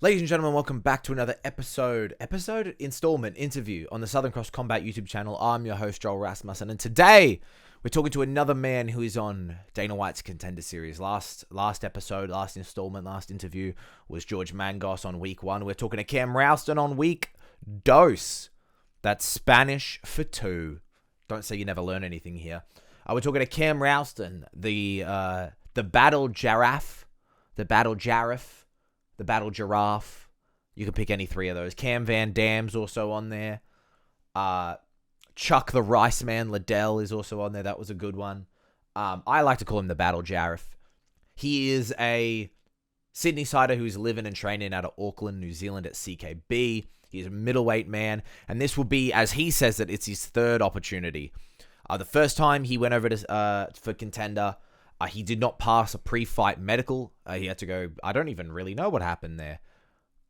Ladies and gentlemen, welcome back to another installment interview on the Southern Cross Combat YouTube channel. I'm your host, Joel Rasmussen, and today we're talking to another man who is on Dana White's Contender Series. Last episode, last installment, last interview was George Mangos on week 1. We're talking to Cam Rowston on week dos. That's Spanish for 2. Don't say you never learn anything here. We're talking to Cam Rowston, the battle giraffe, the battle giraffe. You can pick any 3 of those. Cam Van Dam's also on there. Chuck the Rice Man Liddell is also on there. That was a good one. I like to call him the battle giraffe. He is a Sydney-sider who's living and training out of Auckland, New Zealand at CKB. He's a middleweight man, and this will be, as he says it, it's his 3rd opportunity. The first time he went over to for Contender, he did not pass a pre-fight medical. He had to go. I don't even really know what happened there.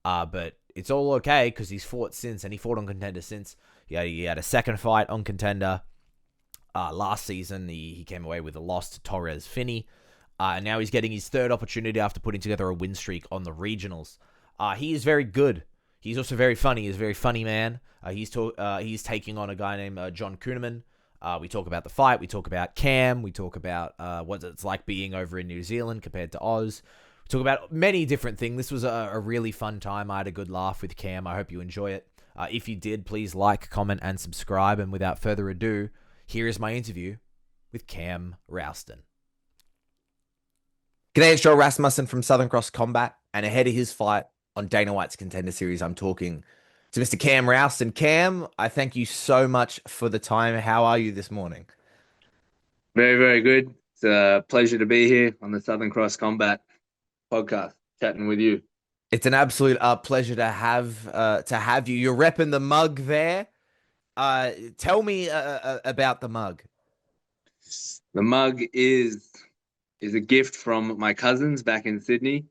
But it's all okay because he's fought since, and he fought on Contender since. He had a second fight on Contender last season. He came away with a loss to Torres Finney. And now he's getting his 3rd opportunity after putting together a win streak on the regionals. He is very good. He's also very funny. He's a very funny man. He's taking on a guy named Jon Kunneman. We talk about the fight. We talk about Cam. We talk about what it's like being over in New Zealand compared to Oz. We talk about many different things. This was a really fun time. I had a good laugh with Cam. I hope you enjoy it. If you did, please like, comment, and subscribe. And without further ado, here is my interview with Cam Rowston. G'day, it's Joel Rasmussen from Southern Cross Combat. And ahead of his fight on Dana White's Contender Series, I'm talking to Mr. Cam Rowston. Cam, I thank you so much for the time. How are you this morning? Very, very good. It's a pleasure to be here on the Southern Cross Combat podcast, chatting with you. It's an absolute pleasure to have you. You're repping the mug there. Tell me about the mug. The mug is a gift from my cousins back in Sydney.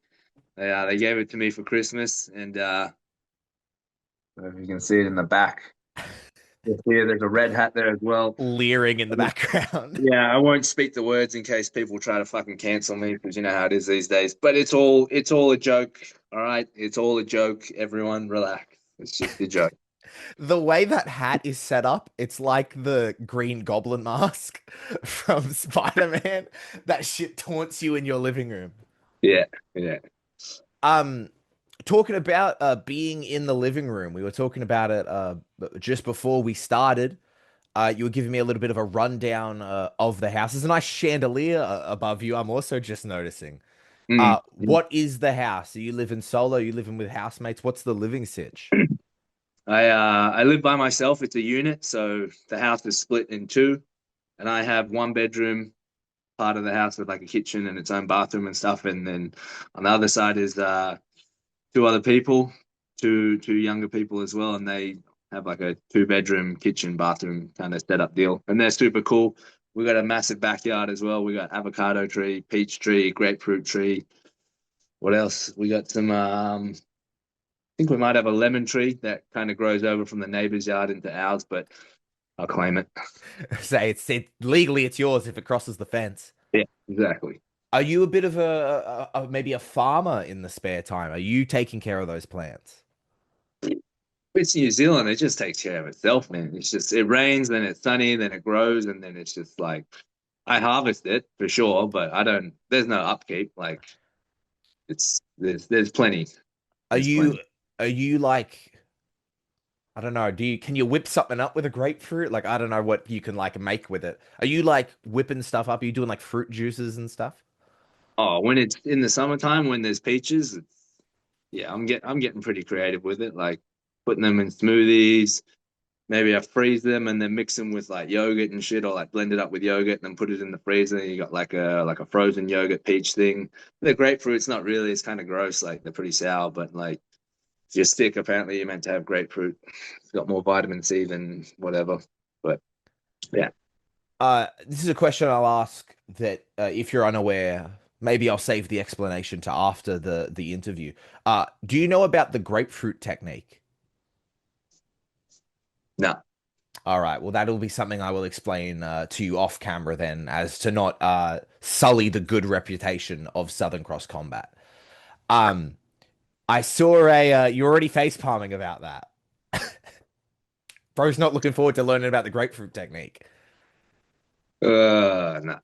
They gave it to me for Christmas, and if you can see it in the back. Here, there's a red hat there as well. Leering in the background. Yeah, I won't speak the words in case people try to fucking cancel me because you know how it is these days. But it's all a joke. All right, it's all a joke. Everyone, relax. It's just a joke. The way that hat is set up, it's like the Green Goblin mask from Spider-Man. That shit taunts you in your living room. Yeah, yeah. Um, Talking about being in the living room, we were talking about it just before we started. You were giving me a little bit of a rundown of the house. There's a nice chandelier above you. I'm also just noticing. Mm. What is the house? Are you living solo? Are you living with housemates? What's the living sitch? I live by myself. It's a unit, so the house is split in 2, and I have 1 bedroom part of the house with like a kitchen and its own bathroom and stuff, and then on the other side is 2 other people, two younger people as well, and they have like a 2 bedroom kitchen bathroom kind of setup deal, and they're super cool. We got a massive backyard as well. We got avocado tree, peach tree, grapefruit tree. What else? We got some think we might have a lemon tree that kind of grows over from the neighbor's yard into ours, but I'll claim it. Say legally it's yours if it crosses the fence. Yeah, exactly. Are you a bit of maybe a farmer in the spare time? Are you taking care of those plants? It's New Zealand. It just takes care of itself, man. It's just it rains, then it's sunny, then it grows, and then it's just like I harvest it for sure, but I don't. There's no upkeep. Like there's plenty. Are There's you plenty. are you like I don't know, can you whip something up with a grapefruit? Like I don't know what you can like make with it. Are you like whipping stuff up? Are you doing like fruit juices and stuff? Oh, when it's in the summertime, when there's peaches, yeah, I'm getting pretty creative with it. Like putting them in smoothies. Maybe I freeze them and then mix them with like yogurt and shit, or like blend it up with yogurt and then put it in the freezer. And you got like a frozen yogurt peach thing. The grapefruit's not really. It's kind of gross. Like they're pretty sour, but like if you're sick, apparently you're meant to have grapefruit. It's got more vitamin C than whatever. But yeah. This is a question I'll ask that if you're unaware, maybe I'll save the explanation to after the interview. Do you know about the grapefruit technique? No. All right. Well, that'll be something I will explain to you off camera then, as to not sully the good reputation of Southern Cross Combat. Um, I saw you're already face palming about that. Bro's not looking forward to learning about the grapefruit technique. Nah.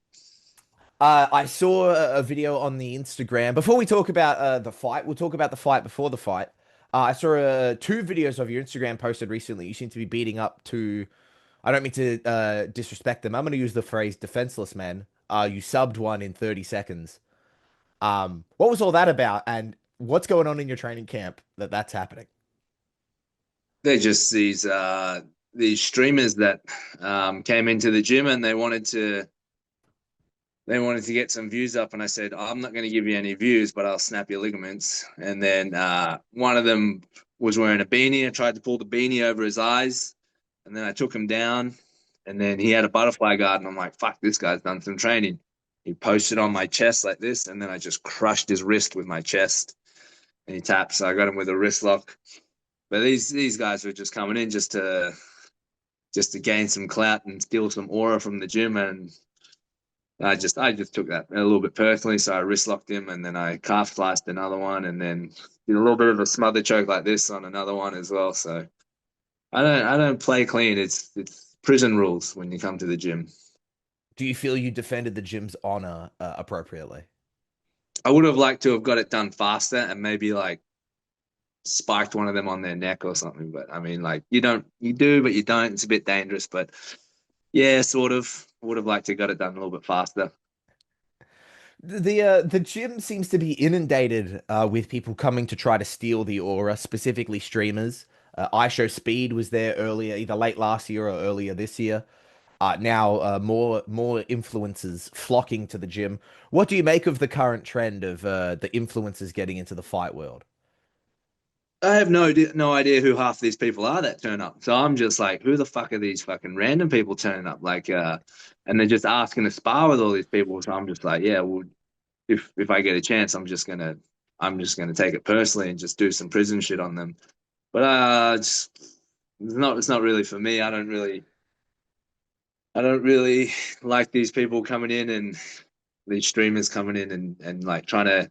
I saw a video on the Instagram. Before we talk about the fight, we'll talk about the fight before the fight. I saw two videos of your Instagram posted recently. You seem to be beating up to. I don't mean to disrespect them. I'm going to use the phrase defenseless man. You subbed one in 30 seconds. What was all that about? And what's going on in your training camp that's happening? They're just these streamers that came into the gym and they wanted to get some views up, and I said, I'm not going to give you any views, but I'll snap your ligaments. And then one of them was wearing a beanie. I tried to pull the beanie over his eyes, and then I took him down, and then he had a butterfly guard, and I'm like, fuck, this guy's done some training. He posted on my chest like this, and then I just crushed his wrist with my chest, and he tapped. So I got him with a wrist lock. But these guys were just coming in just to gain some clout and steal some aura from the gym, and I just took that a little bit personally. So I wrist locked him, and then I calf sliced another one, and then did a little bit of a smother choke like this on another one as well. So I don't play clean. It's prison rules when you come to the gym. Do you feel you defended the gym's honor appropriately? I would have liked to have got it done faster and maybe like spiked one of them on their neck or something. But I mean, like you do, but you don't. It's a bit dangerous. But yeah, sort of. Would have liked to got it done a little bit faster. The gym seems to be inundated with people coming to try to steal the aura, specifically streamers. iShow Speed was there earlier, either late last year or earlier this year. Now more influencers flocking to the gym. What do you make of the current trend of the influencers getting into the fight world? I have no idea who half these people are that turn up. So I'm just like, who the fuck are these fucking random people turning up? Like, and they're just asking to spar with all these people. So I'm just like, yeah, well, if I get a chance, I'm just gonna take it personally and just do some prison shit on them. But it's not really for me. I don't really like these people coming in and these streamers coming in and like trying to,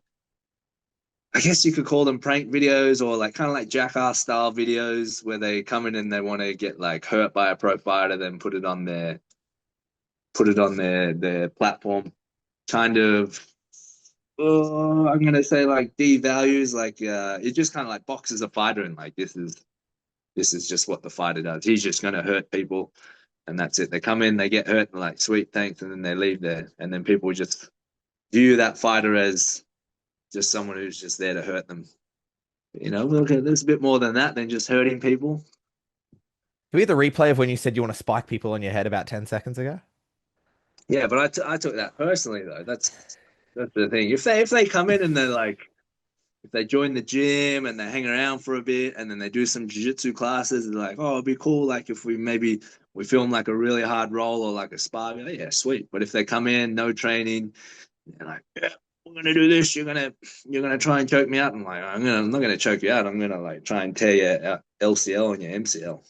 I guess you could call them prank videos or like kind of like jackass style videos where they come in and they want to get like hurt by a pro fighter, then put it on their platform. Kind of, I'm gonna say like devalues, like it just kind of like boxes a fighter, and like this is just what the fighter does. He's just gonna hurt people, and that's it. They come in, they get hurt, and like sweet thanks, and then they leave there, and then people just view that fighter as just someone who's just there to hurt them. Look, there's a bit more than that than just hurting people. Can we get the replay of when you said you want to spike people on your head about 10 seconds ago? Yeah, but I took that personally though. That's the thing. If they come in and they're like, if they join the gym and they hang around for a bit and then they do some jiu-jitsu classes, they're like, oh, it'd be cool like if we film like a really hard roll or like a spar. Like, yeah, sweet. But if they come in, no training, and like, yeah, we're gonna do this, you're gonna try and choke me out. I'm like, I'm not gonna choke you out. I'm gonna like try and tear your LCL and your MCL.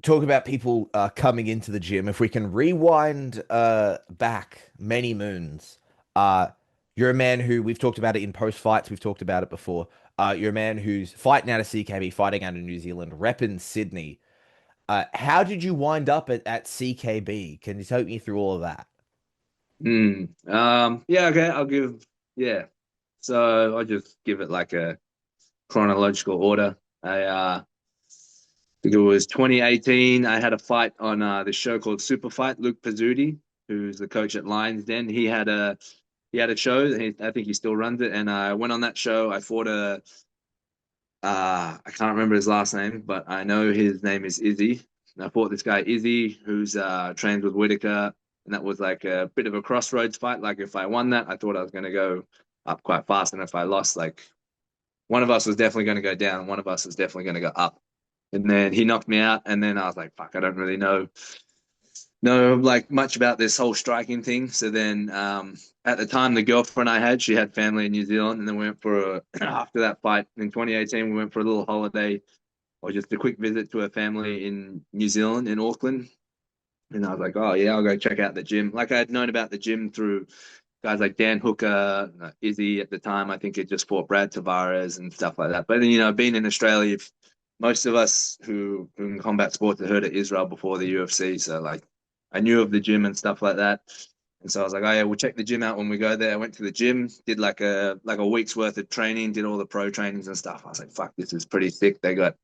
Talk about people coming into the gym. If we can rewind back many moons, uh, you're a man who we've talked about it in post fights. We've talked about it before. You're a man who's fighting out of CKB, fighting out of New Zealand, repping Sydney. How did you wind up at CKB? Can you take me through all of that? Yeah, okay, yeah. So I'll just give it like a chronological order. I think it was 2018. I had a fight on this show called Super Fight. Luke Pizzuti, who's the coach at Lions Den, he had a show. I think he still runs it. And I went on that show. I fought I can't remember his last name, but I know his name is Izzy. And I fought this guy Izzy, who's trained with Whitaker, and that was like a bit of a crossroads fight. Like if I won that, I thought I was going to go up quite fast, and if I lost, like one of us was definitely going to go down, one of us was definitely going to go up. And then he knocked me out, and then I was like, "Fuck, I don't really know like much about this whole striking thing." So then, at the time, the girlfriend I had, she had family in New Zealand, and then we went after that fight in 2018, we went for a little holiday or just a quick visit to her family in New Zealand in Auckland. And I was like, "Oh yeah, I'll go check out the gym." Like I had known about the gym through guys like Dan Hooker, Izzy at the time, I think it just fought Brad Tavares and stuff like that. But then, being in Australia, most of us who in combat sports had heard of Israel before the UFC. So like I knew of the gym and stuff like that. And so I was like, oh yeah, we'll check the gym out when we go there. I went to the gym, did like a week's worth of training, did all the pro trainings and stuff. I was like, fuck, this is pretty thick. They got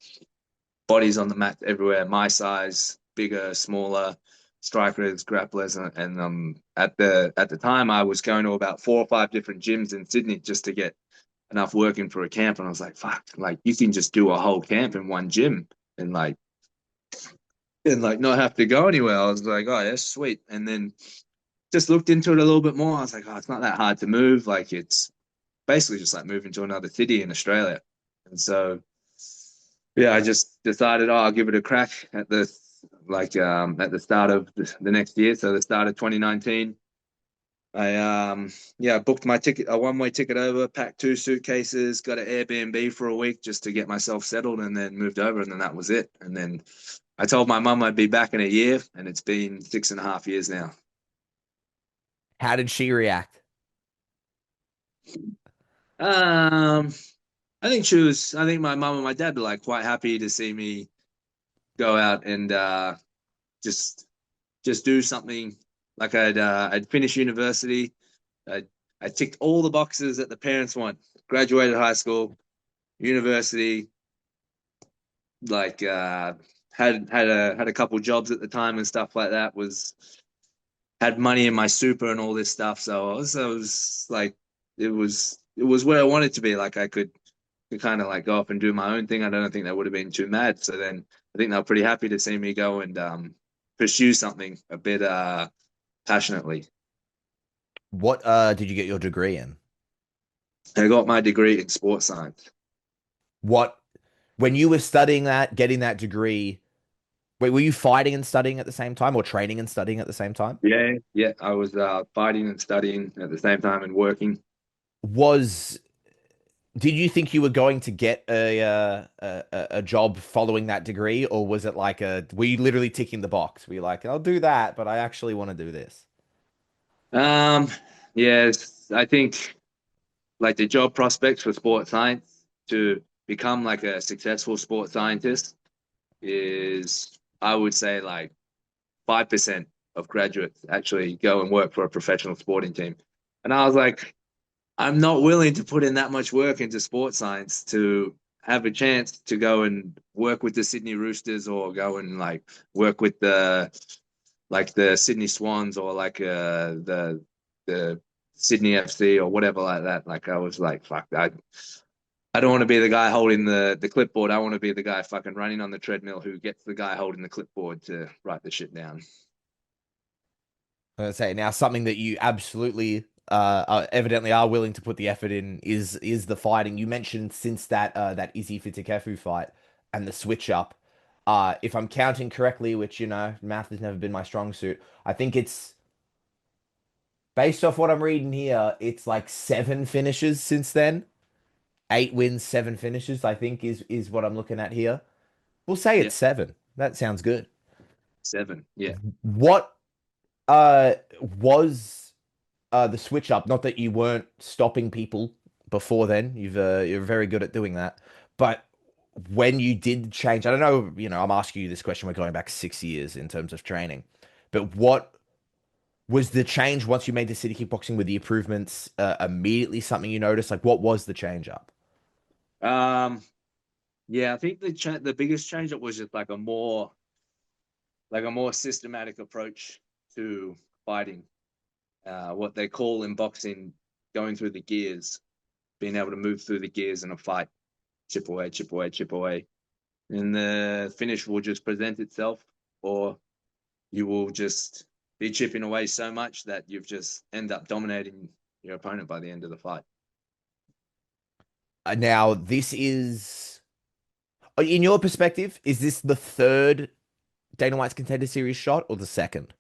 bodies on the mat everywhere, my size, bigger, smaller, strikers, grapplers, and at the time I was going to about 4 or 5 different gyms in Sydney just to get enough working for a camp. And I was like, fuck, like you can just do a whole camp in one gym and like not have to go anywhere. I was like, oh, that's sweet. And then just looked into it a little bit more. I was like, oh, it's not that hard to move. Like it's basically just like moving to another city in Australia. And so yeah, I just decided, oh, I'll give it a crack at the start of the next year, so the start of 2019. I booked my ticket, a one-way ticket over, packed 2 suitcases, got an Airbnb for a week just to get myself settled, and then moved over, and then that was it. And then I told my mum I'd be back in a year, and it's been 6.5 years now. How did she react? Um, I think my mum and my dad were like quite happy to see me go out and just just do something. Like I'd finished university. I ticked all the boxes that the parents want. Graduated high school, university, like had a couple jobs at the time and stuff like that. Had money in my super and all this stuff. So I was like, it was where I wanted to be. Like I could kind of like go off and do my own thing. I don't think they would have been too mad. So then I think they were pretty happy to see me go and pursue something a bit passionately. What did you get your degree in? I got my degree in sports science. What when you were studying that, getting that degree, wait, were you fighting and studying at the same time or training and studying at the same time? Yeah, yeah. I was fighting and studying at the same time and working. Was did you think you were going to get a job following that degree, or was it like were you literally ticking the box? Were you like, I'll do that, but I actually want to do this? Um, yes, I think like the job prospects for sports science to become like a successful sports scientist is, I would say, like 5% of graduates actually go and work for a professional sporting team. And I was like, I'm not willing to put in that much work into sports science to have a chance to go and work with the Sydney Roosters or go and like work with the Sydney Swans or like the Sydney FC or whatever like that. Like I was like, fuck, I don't want to be the guy holding the clipboard. I want to be the guy fucking running on the treadmill who gets the guy holding the clipboard to write the shit down. I was gonna say now something that you absolutely evidently are willing to put the effort in is the fighting. You mentioned since that Izzy Fitikefu fight and the switch up. If I'm counting correctly, which math has never been my strong suit, I think it's based off what I'm reading here, it's like 7 finishes since then. 8 wins, 7 finishes, I think is what I'm looking at here. We'll say Yeah, it's 7. That sounds good. 7. Yeah. What was the switch up? Not that you weren't stopping people before then. You're very good at doing that. But when you did change, I don't know, I'm asking you this question. We're going back 6 years in terms of training, but what was the change once you made the city kickboxing with the improvements? Immediately something you noticed? Like, what was the change up? Um, yeah, I think the biggest change up was just like a more systematic approach to fighting. What they call in boxing going through the gears, being able to move through the gears in a fight, chip away, chip away, chip away. And the finish will just present itself, or you will just be chipping away so much that you've just end up dominating your opponent by the end of the fight. Now, this is, in your perspective, is this the third Dana White's Contender Series shot or the second?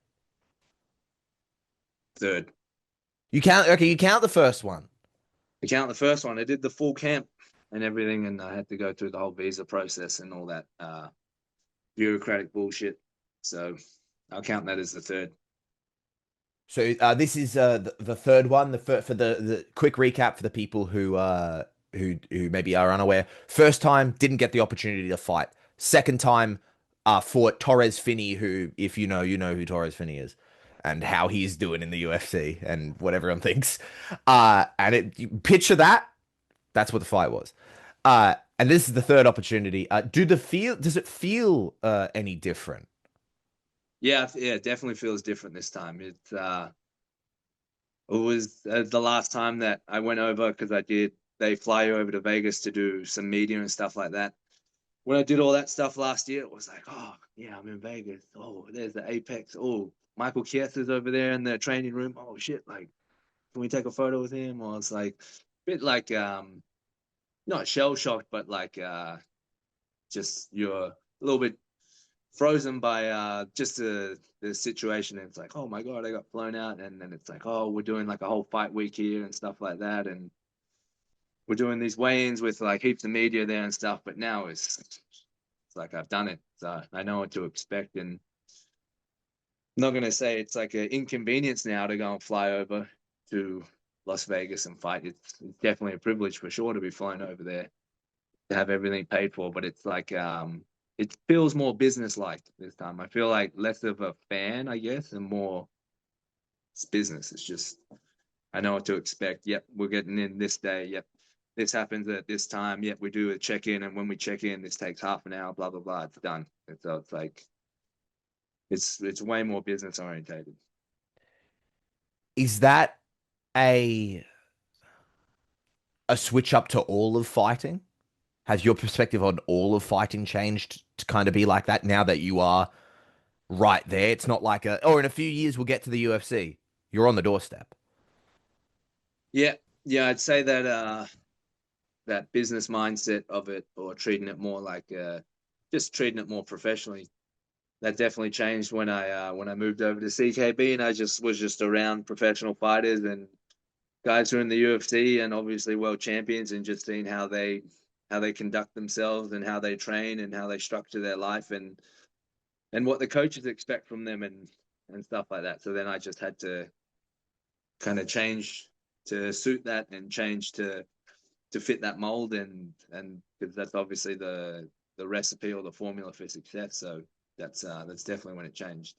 Third. You count, okay, you count the first one. To count the first one, I did the full camp and everything, and I had to go through the whole visa process and all that bureaucratic bullshit. So I'll count that as the third. So this is the third one. For the quick recap for the people who maybe are unaware. First time didn't get the opportunity to fight. Second time fought Torres Finney, who if you know who Torres Finney is, and how he's doing in the UFC and what everyone thinks. And picture that. That's what the fight was. And this is the third opportunity. Does it feel any different? Yeah, yeah, it definitely feels different this time. It was the last time that I went over because they fly you over to Vegas to do some media and stuff like that. When I did all that stuff last year, it was like, oh, yeah, I'm in Vegas. Oh, there's the Apex. Oh, Michael Chiesa's over there in the training room. Oh, shit. Like, can we take a photo with him? Or it's like, a bit like, not shell shocked, but like, just you're a little bit frozen by just the situation. And it's like, oh my God, I got flown out. And then it's like, oh, we're doing like a whole fight week here and stuff like that. And we're doing these weigh-ins with like heaps of media there and stuff. But now it's like I've done it. So I know what to expect. And I'm not going to say it's like an inconvenience now to go and fly over to Las Vegas and fight. It's definitely a privilege for sure to be flown over there to have everything paid for. But it's like, it feels more business-like this time. I feel like less of a fan, I guess, and more it's business. It's just I know what to expect. Yep, we're getting in this day. Yep, this happens at this time. Yep, we do a check-in, and when we check in, this takes half an hour. Blah blah blah. It's done. And so it's like it's way more business orientated. Is that a switch up to all of fighting? Has your perspective on all of fighting changed to kind of be like that now that you are right there? It's not like in a few years we'll get to the UFC. You're on the doorstep. Yeah, yeah, I'd say that that business mindset of it, or treating it more like just treating it more professionally. That definitely changed when I moved over to CKB, and I just was just around professional fighters and guys who are in the UFC and obviously world champions, and just seeing how they conduct themselves and how they train and how they structure their life and what the coaches expect from them and stuff like that. So then I just had to kind of change to suit that and change to fit that mold, and because that's obviously the recipe or the formula for success. So that's definitely when it changed.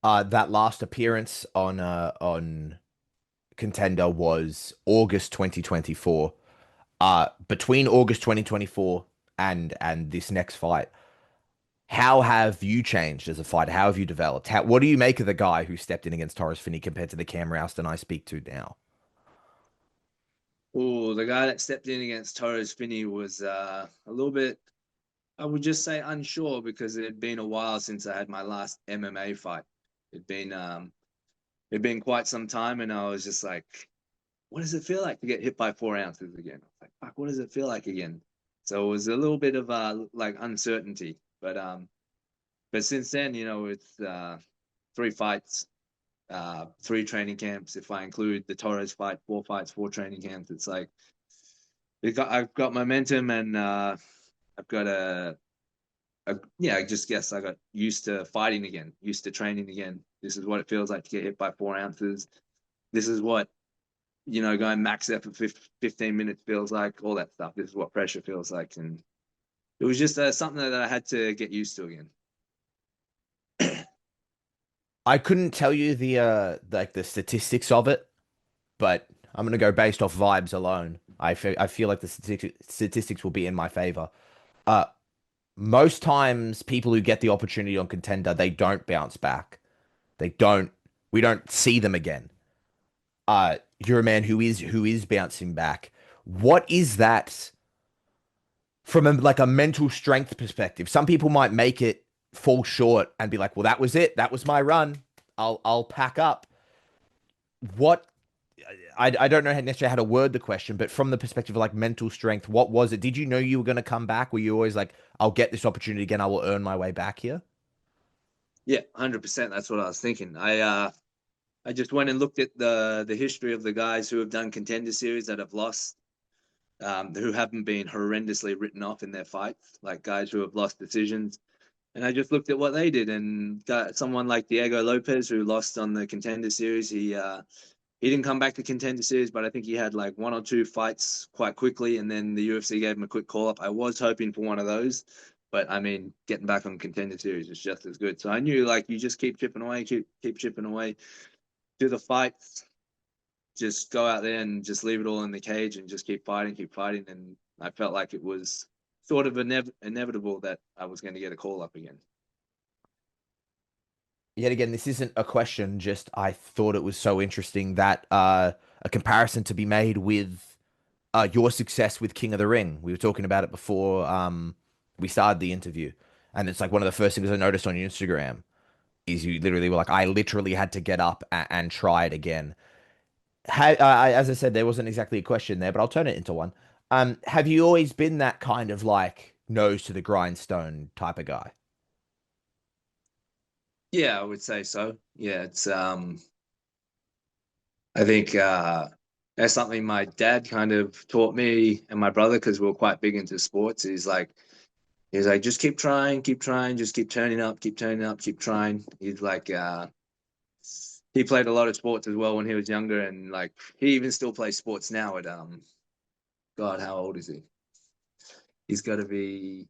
That last appearance on Contender was August 2024. Between August 2024 and this next fight, how have you changed as a fighter? How have you developed? What do you make of the guy who stepped in against Torres Finney compared to the Cam Rowston I speak to now? Oh, the guy that stepped in against Torres Finney was a little bit, I would just say unsure, because it had been a while since I had my last MMA fight. It'd been quite some time, and I was just like, what does it feel like to get hit by 4 ounces again? I was like, fuck, what does it feel like again? So it was a little bit of like uncertainty, but since then, it's 3 fights, 3 training camps. If I include the Torres fight, 4 fights, 4 training camps. It's like I've got momentum, and I've got yeah, I just guess I got used to fighting again, used to training again. This is what it feels like to get hit by 4 ounces. This is what, going max effort for 15 minutes feels like, all that stuff. This is what pressure feels like. And it was just something that I had to get used to again. I couldn't tell you like the statistics of it, but I'm gonna go based off vibes alone. I feel like the statistics will be in my favor. Uh, Most times people who get the opportunity on Contender, they don't bounce back. They don't. We don't see them again. You're a man who is bouncing back. What is that from like a mental strength perspective? Some people might make it fall short and be like, "Well, that was it. That was my run. I'll pack up." What I don't know necessarily how to word the question, but from the perspective of like mental strength, what was it? Did you know you were going to come back? Were you always like, "I'll get this opportunity again. I will earn my way back here"? Yeah, 100%. That's what I was thinking. I just went and looked at the history of the guys who have done Contender Series that have lost, who haven't been horrendously written off in their fights, like guys who have lost decisions. And I just looked at what they did and got someone like Diego Lopez who lost on the Contender Series. He didn't come back to Contender Series, but I think he had like one or two fights quite quickly, and then the UFC gave him a quick call up. I was hoping for one of those, but I mean, getting back on Contender Series is just as good. So I knew like you just keep chipping away, keep chipping away, do the fights, just go out there and just leave it all in the cage and just keep fighting. And I felt like it was sort of inevitable that I was going to get a call up again. Yet again, this isn't a question, just I thought it was so interesting that a comparison to be made with your success with King of the Ring. We were talking about it before we started the interview. And it's like one of the first things I noticed on your Instagram is you literally were like, I literally had to get up and try it again. As I said, there wasn't exactly a question there, but I'll turn it into one. Have you always been that kind of like nose to the grindstone type of guy? Yeah, I would say so. Yeah, it's I think that's something my dad kind of taught me and my brother because we were quite big into sports. He's like, just keep trying, just keep turning up, keep turning up, keep trying. He's like, he played a lot of sports as well when he was younger, and like he even still plays sports now. At God, how old is he? He's got to be,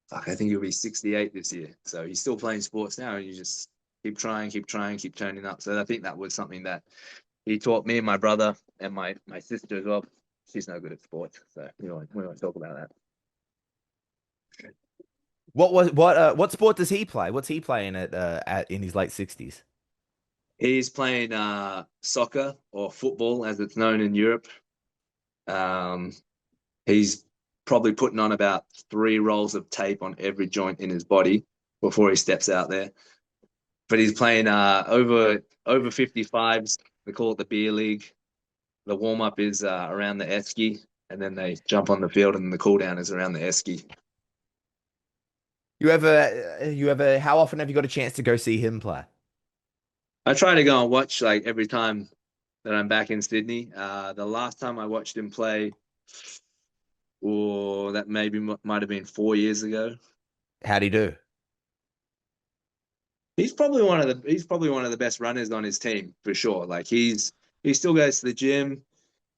fuck, I think he'll be 68 this year. So he's still playing sports now, and you just keep trying, keep trying, keep turning up. So I think that was something that he taught me and my brother and my sister as well. She's no good at sports, so we won't talk about that. What sport does he play? What's he playing at in his late 60s? He's playing soccer or football, as it's known in Europe. Um, he's probably putting on about 3 rolls of tape on every joint in his body before he steps out there. But he's playing over 55s. They call it the beer league. The warm up is around the esky, and then they jump on the field, and the cool down is around the esky. How often have you got a chance to go see him play? I try to go and watch like every time that I'm back in Sydney. The last time I watched him play, or that maybe might have been 4 years ago. How'd he do? He's probably one of the best runners on his team for sure. Like he still goes to the gym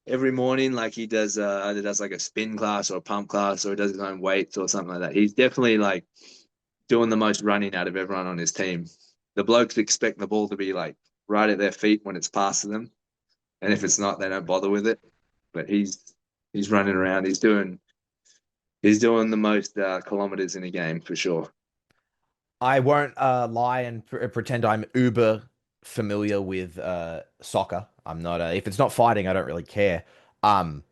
every morning. Like he does either does like a spin class or a pump class or does his own weights or something like that. He's definitely like doing the most running out of everyone on his team. The blokes expect the ball to be like right at their feet when it's past them, and if it's not, they don't bother with it. But he's running around. He's doing the most kilometers in a game for sure. I won't lie and pretend I'm uber familiar with soccer. I'm not. If it's not fighting, I don't really care. Um,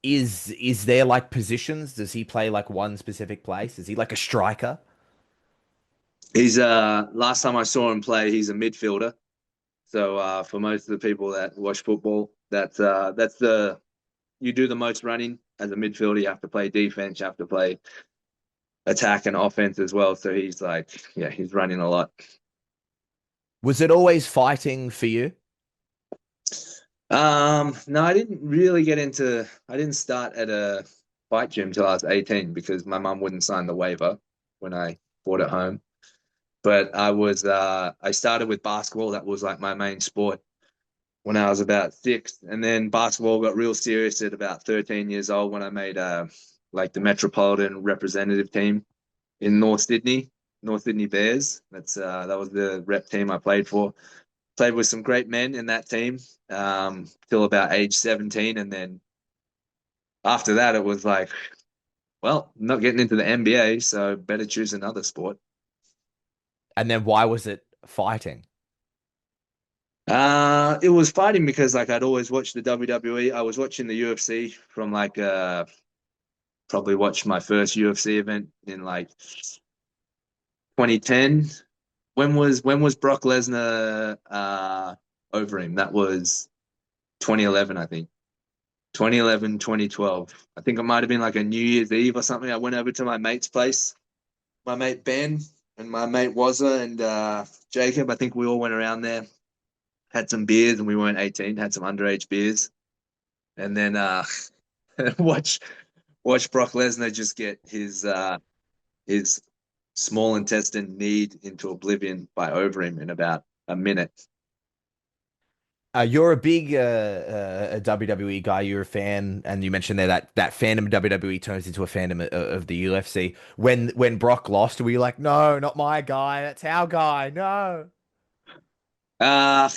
is there like positions? Does he play like one specific place? Is he like a striker? He's last time I saw him play, he's a midfielder. So for most of the people that watch football, that's the you do the most running as a midfielder. You have to play defense, you have to play attack and offense as well. So he's like, yeah, he's running a lot. Was it always fighting for you? No, I didn't really get into. I didn't start at a fight gym till I was 18 because my mum wouldn't sign the waiver when I fought at home. But I started with basketball. That was like my main sport when I was about 6, and then basketball got real serious at about 13 years old when I made like the Metropolitan representative team in North Sydney Bears. That was the rep team I played for. Played with some great men in that team till about age 17, and then after that it was like, well, I'm not getting into the NBA, so better choose another sport. And then why was it fighting? It was fighting because like I'd always watched the WWE. I was watching the UFC from like probably watched my first UFC event in like 2010. When was Brock Lesnar over him? That was 2011, I think. 2011, 2012. I think it might have been like a New Year's Eve or something. I went over to my mate's place, my mate Ben and my mate Wazza and Jacob. I think we all went around there, had some beers, and we weren't 18, had some underage beers, and then watch watch Brock Lesnar just get his small intestine kneed into oblivion by over him in about a minute. You're a big a WWE guy. You're a fan, and you mentioned there that fandom of WWE turns into a fandom of the UFC. When Brock lost, were you like, no, not my guy, that's our guy, no? Uh,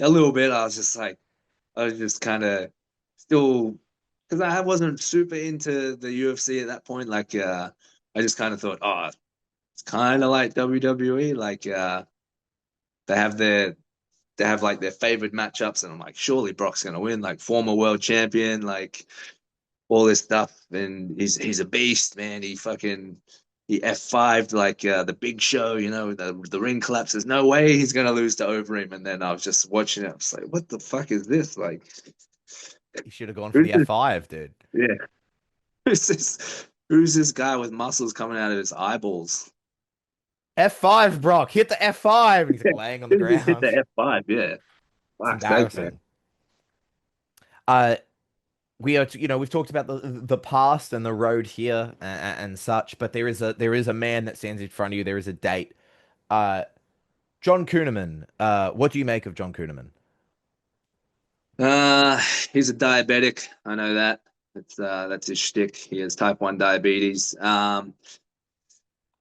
a little bit. I was just kind of still, because I wasn't super into the UFC at that point. I just kind of thought, oh, it's kind of like WWE. They have their they have like their favorite matchups, and I'm like, surely Brock's gonna win, like former world champion, like all this stuff, and he's a beast, man. He F5'd the Big Show, the ring collapses. No way he's gonna lose to over him. And then I was just watching it. I was like, what the fuck is this? Like, You should have gone for who's the this? F5, dude. Yeah, Who's this guy with muscles coming out of his eyeballs? F5, Brock, hit the F5, and he's like laying on the Who just hit ground. the F5? Yeah, It's fuck's sake, man. embarrassing. Uh, we are, we've talked about the past and the road here and such, but there is a man that stands in front of you. There is a date. Uh, Jon Kunneman. What do you make of Jon Kunneman? Uh, he's a diabetic. I know that. That's his shtick. He has type 1 diabetes.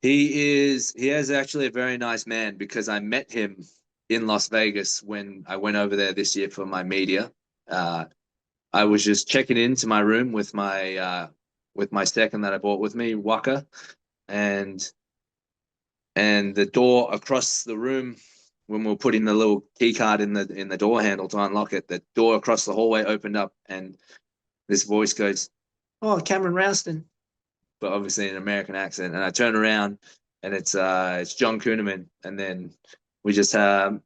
He has actually a very nice man because I met him in Las Vegas when I went over there this year for my media. Uh, I was just checking into my room with my second that I brought with me, Waka, and the door across the room when we were putting the little key card in the door handle to unlock it, the door across the hallway opened up and this voice goes, "Oh, Cameron Rowston," but obviously in an American accent. And I turn around and it's Jon Kunneman. And then we just had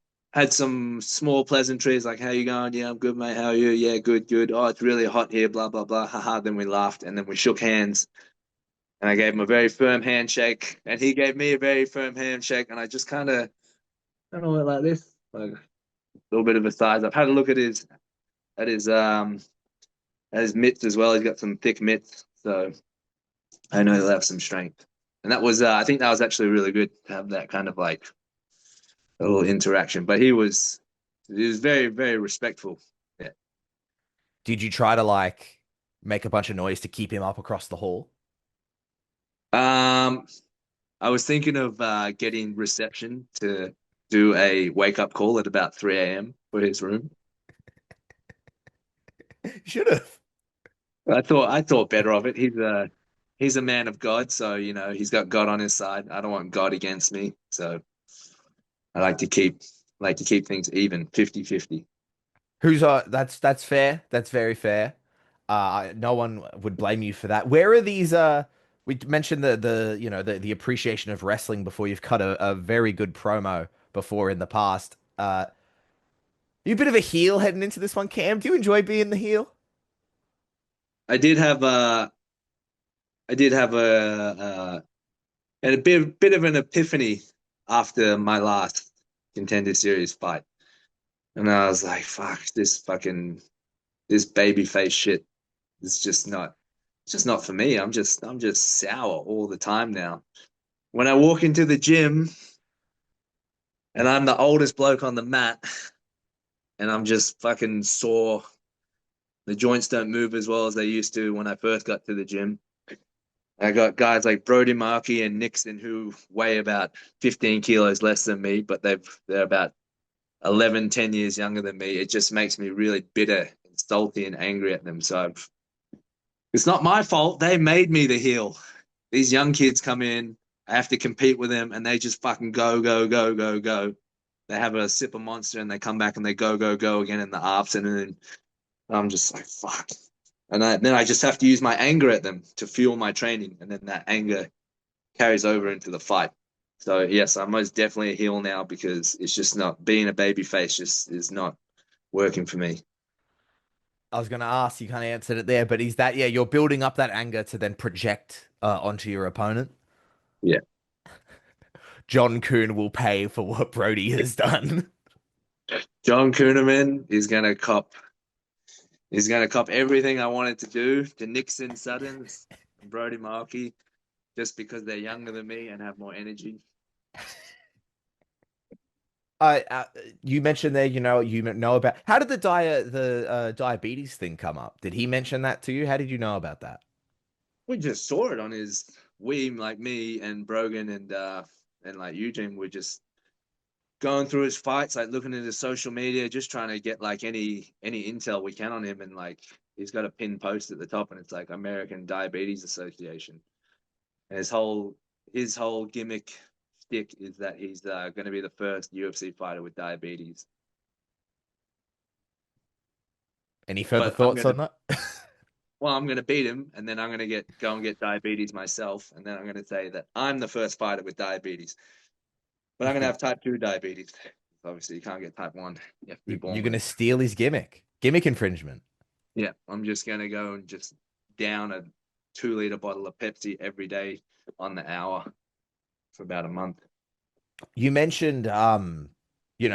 some small pleasantries like, "How you going? Yeah, I'm good, mate. How are you? Yeah, good, good. Oh, it's really hot here, blah, blah, blah. Haha." Then we laughed and then we shook hands. And I gave him a very firm handshake, and he gave me a very firm handshake. And I just kind of, I don't know, like this, like a little bit of a size. I've had a look at his mitts as well. He's got some thick mitts, so I know he'll have some strength. And that was, I think that was actually really good to have that kind of like a little interaction. But he was very, very respectful. Yeah. Did you try to like make a bunch of noise to keep him up across the hall? Um, I was thinking of getting reception to do a wake up call at about 3 a.m. for his room. Should have. I thought better of it. He's a man of God, so he's got God on his side. I don't want God against me, so I like to keep things even, 50-50. Who's that's fair. That's very fair. No one would blame you for that. Where are these we mentioned the appreciation of wrestling before. You've cut a very good promo before in the past. You a bit of a heel heading into this one, Cam. Do you enjoy being the heel? I did have I did have a bit of an epiphany after my last Contender Series fight, and I was like, "Fuck this baby face shit is it's just not for me. I'm just sour all the time now. When I walk into the gym and I'm the oldest bloke on the mat and I'm just fucking sore. The joints don't move as well as they used to when I first got to the gym. I got guys like Brody Markey and Nixon who weigh about 15 kilos less than me, but they're about 11, 10 years younger than me. It just makes me really bitter and salty and angry at them. It's not my fault. They made me the heel. These young kids come in, I have to compete with them, and they just fucking go, go, go, go, go. They have a sip of Monster and they come back and they go, go, go again in the afternoon. I'm just like, fuck. Then I just have to use my anger at them to fuel my training. And then that anger carries over into the fight. So, yes, I'm most definitely a heel now because it's just not being a baby face just is not working for me. I was gonna ask, you kind of answered it there, but is that, yeah, you're building up that anger to then project onto your opponent? Yeah. Jon Kuhn will pay for what Brody has done. Jon Kunneman is going to cop. He's going to cop everything I wanted to do to Nixon Suttons and Brody Markey. just because they're younger than me and have more energy. Uh, you mentioned there, you know about how did the diabetes thing come up? Did he mention that to you? How did you know about that? We just saw it on his Weem, like me and Brogan and like Eugene were just going through his fights, like looking at his social media, just trying to get like any intel we can on him. And like he's got a pinned post at the top, and it's like American Diabetes Association. And his whole gimmick stick is that he's going to be the first UFC fighter with diabetes. Any further But I'm thoughts gonna on that? well, I'm gonna beat him, and then I'm gonna go and get diabetes myself, and then I'm gonna say that I'm the first fighter with diabetes. But I'm gonna have type 2 diabetes. Obviously, you can't get type 1. You have to be You're born with gonna it. steal his gimmick infringement. Yeah, I'm just gonna go and just down a 2 liter bottle of Pepsi every day on the hour for about a month. You mentioned, if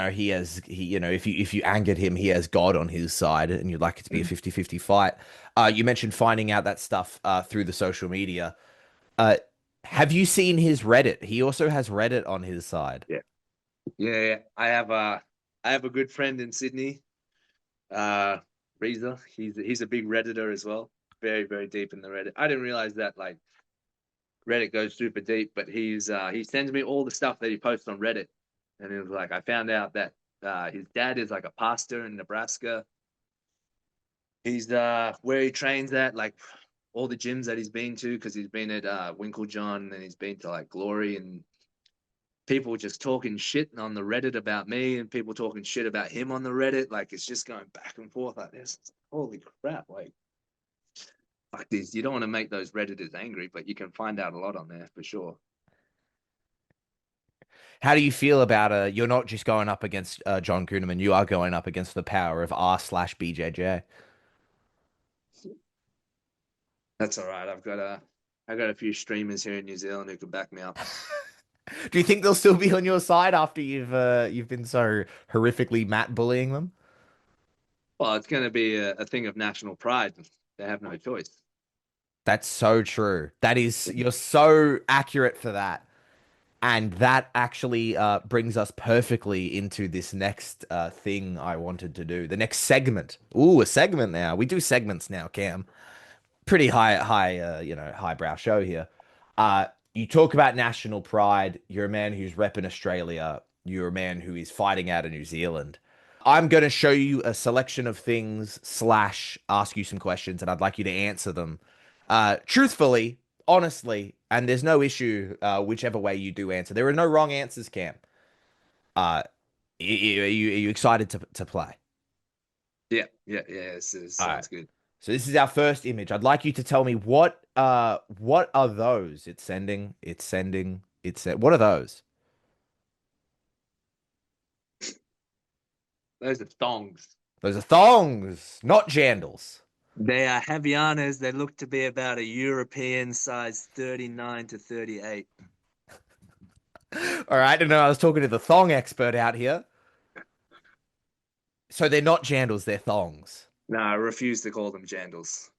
you angered him, he has God on his side, and you'd like it to be a Mm. 50-50 fight. You mentioned finding out that stuff through the social media. Uh, have you seen his Reddit? He also has Reddit on his side. Yeah, yeah, yeah. I have a good friend in Sydney, uh, Reza. He's a big Redditor as well. Very, very deep in the Reddit. I didn't realize that like Reddit goes super deep, but he sends me all the stuff that he posts on Reddit, and it was like I found out that his dad is like a pastor in Nebraska. He's where he trains at, like all the gyms that he's been to, because he's been at Winklejohn and he's been to like Glory, and people just talking shit on the Reddit about me and people talking shit about him on the Reddit. Like it's just going back and forth like this. Holy crap! Like these, you don't want to make those Redditors angry, but you can find out a lot on there for sure. How do you feel about you're not just going up against Jon Kunneman, you are going up against the power of R/BJJ. That's all right. I got a few streamers here in New Zealand who could back me up. Do you think they'll still be on your side after you've been so horrifically mat bullying them? Well, it's going to be a thing of national pride. They have no choice. That's so true. You're so accurate for that. And that actually brings us perfectly into this next thing I wanted to do. The next segment. Ooh, a segment now. We do segments now, Cam. Pretty highbrow show here. You talk about national pride. You're a man who's repping Australia. You're a man who is fighting out of New Zealand. I'm going to show you a selection of things slash ask you some questions, and I'd like you to answer them truthfully, honestly, and there's no issue whichever way you do answer. There are no wrong answers, Cam. Are you excited to play? Yeah, yeah, yeah. This All right. sounds good. So this is our first image. I'd like you to tell me what are those? It's sending. It's sending. What are those? Those are thongs. Those are thongs, not jandals. They are Havianas. They look to be about a European size 39 to 38. All right, and I was talking to the thong expert out here. So they're not jandals, they're thongs. No, I refuse to call them jandals.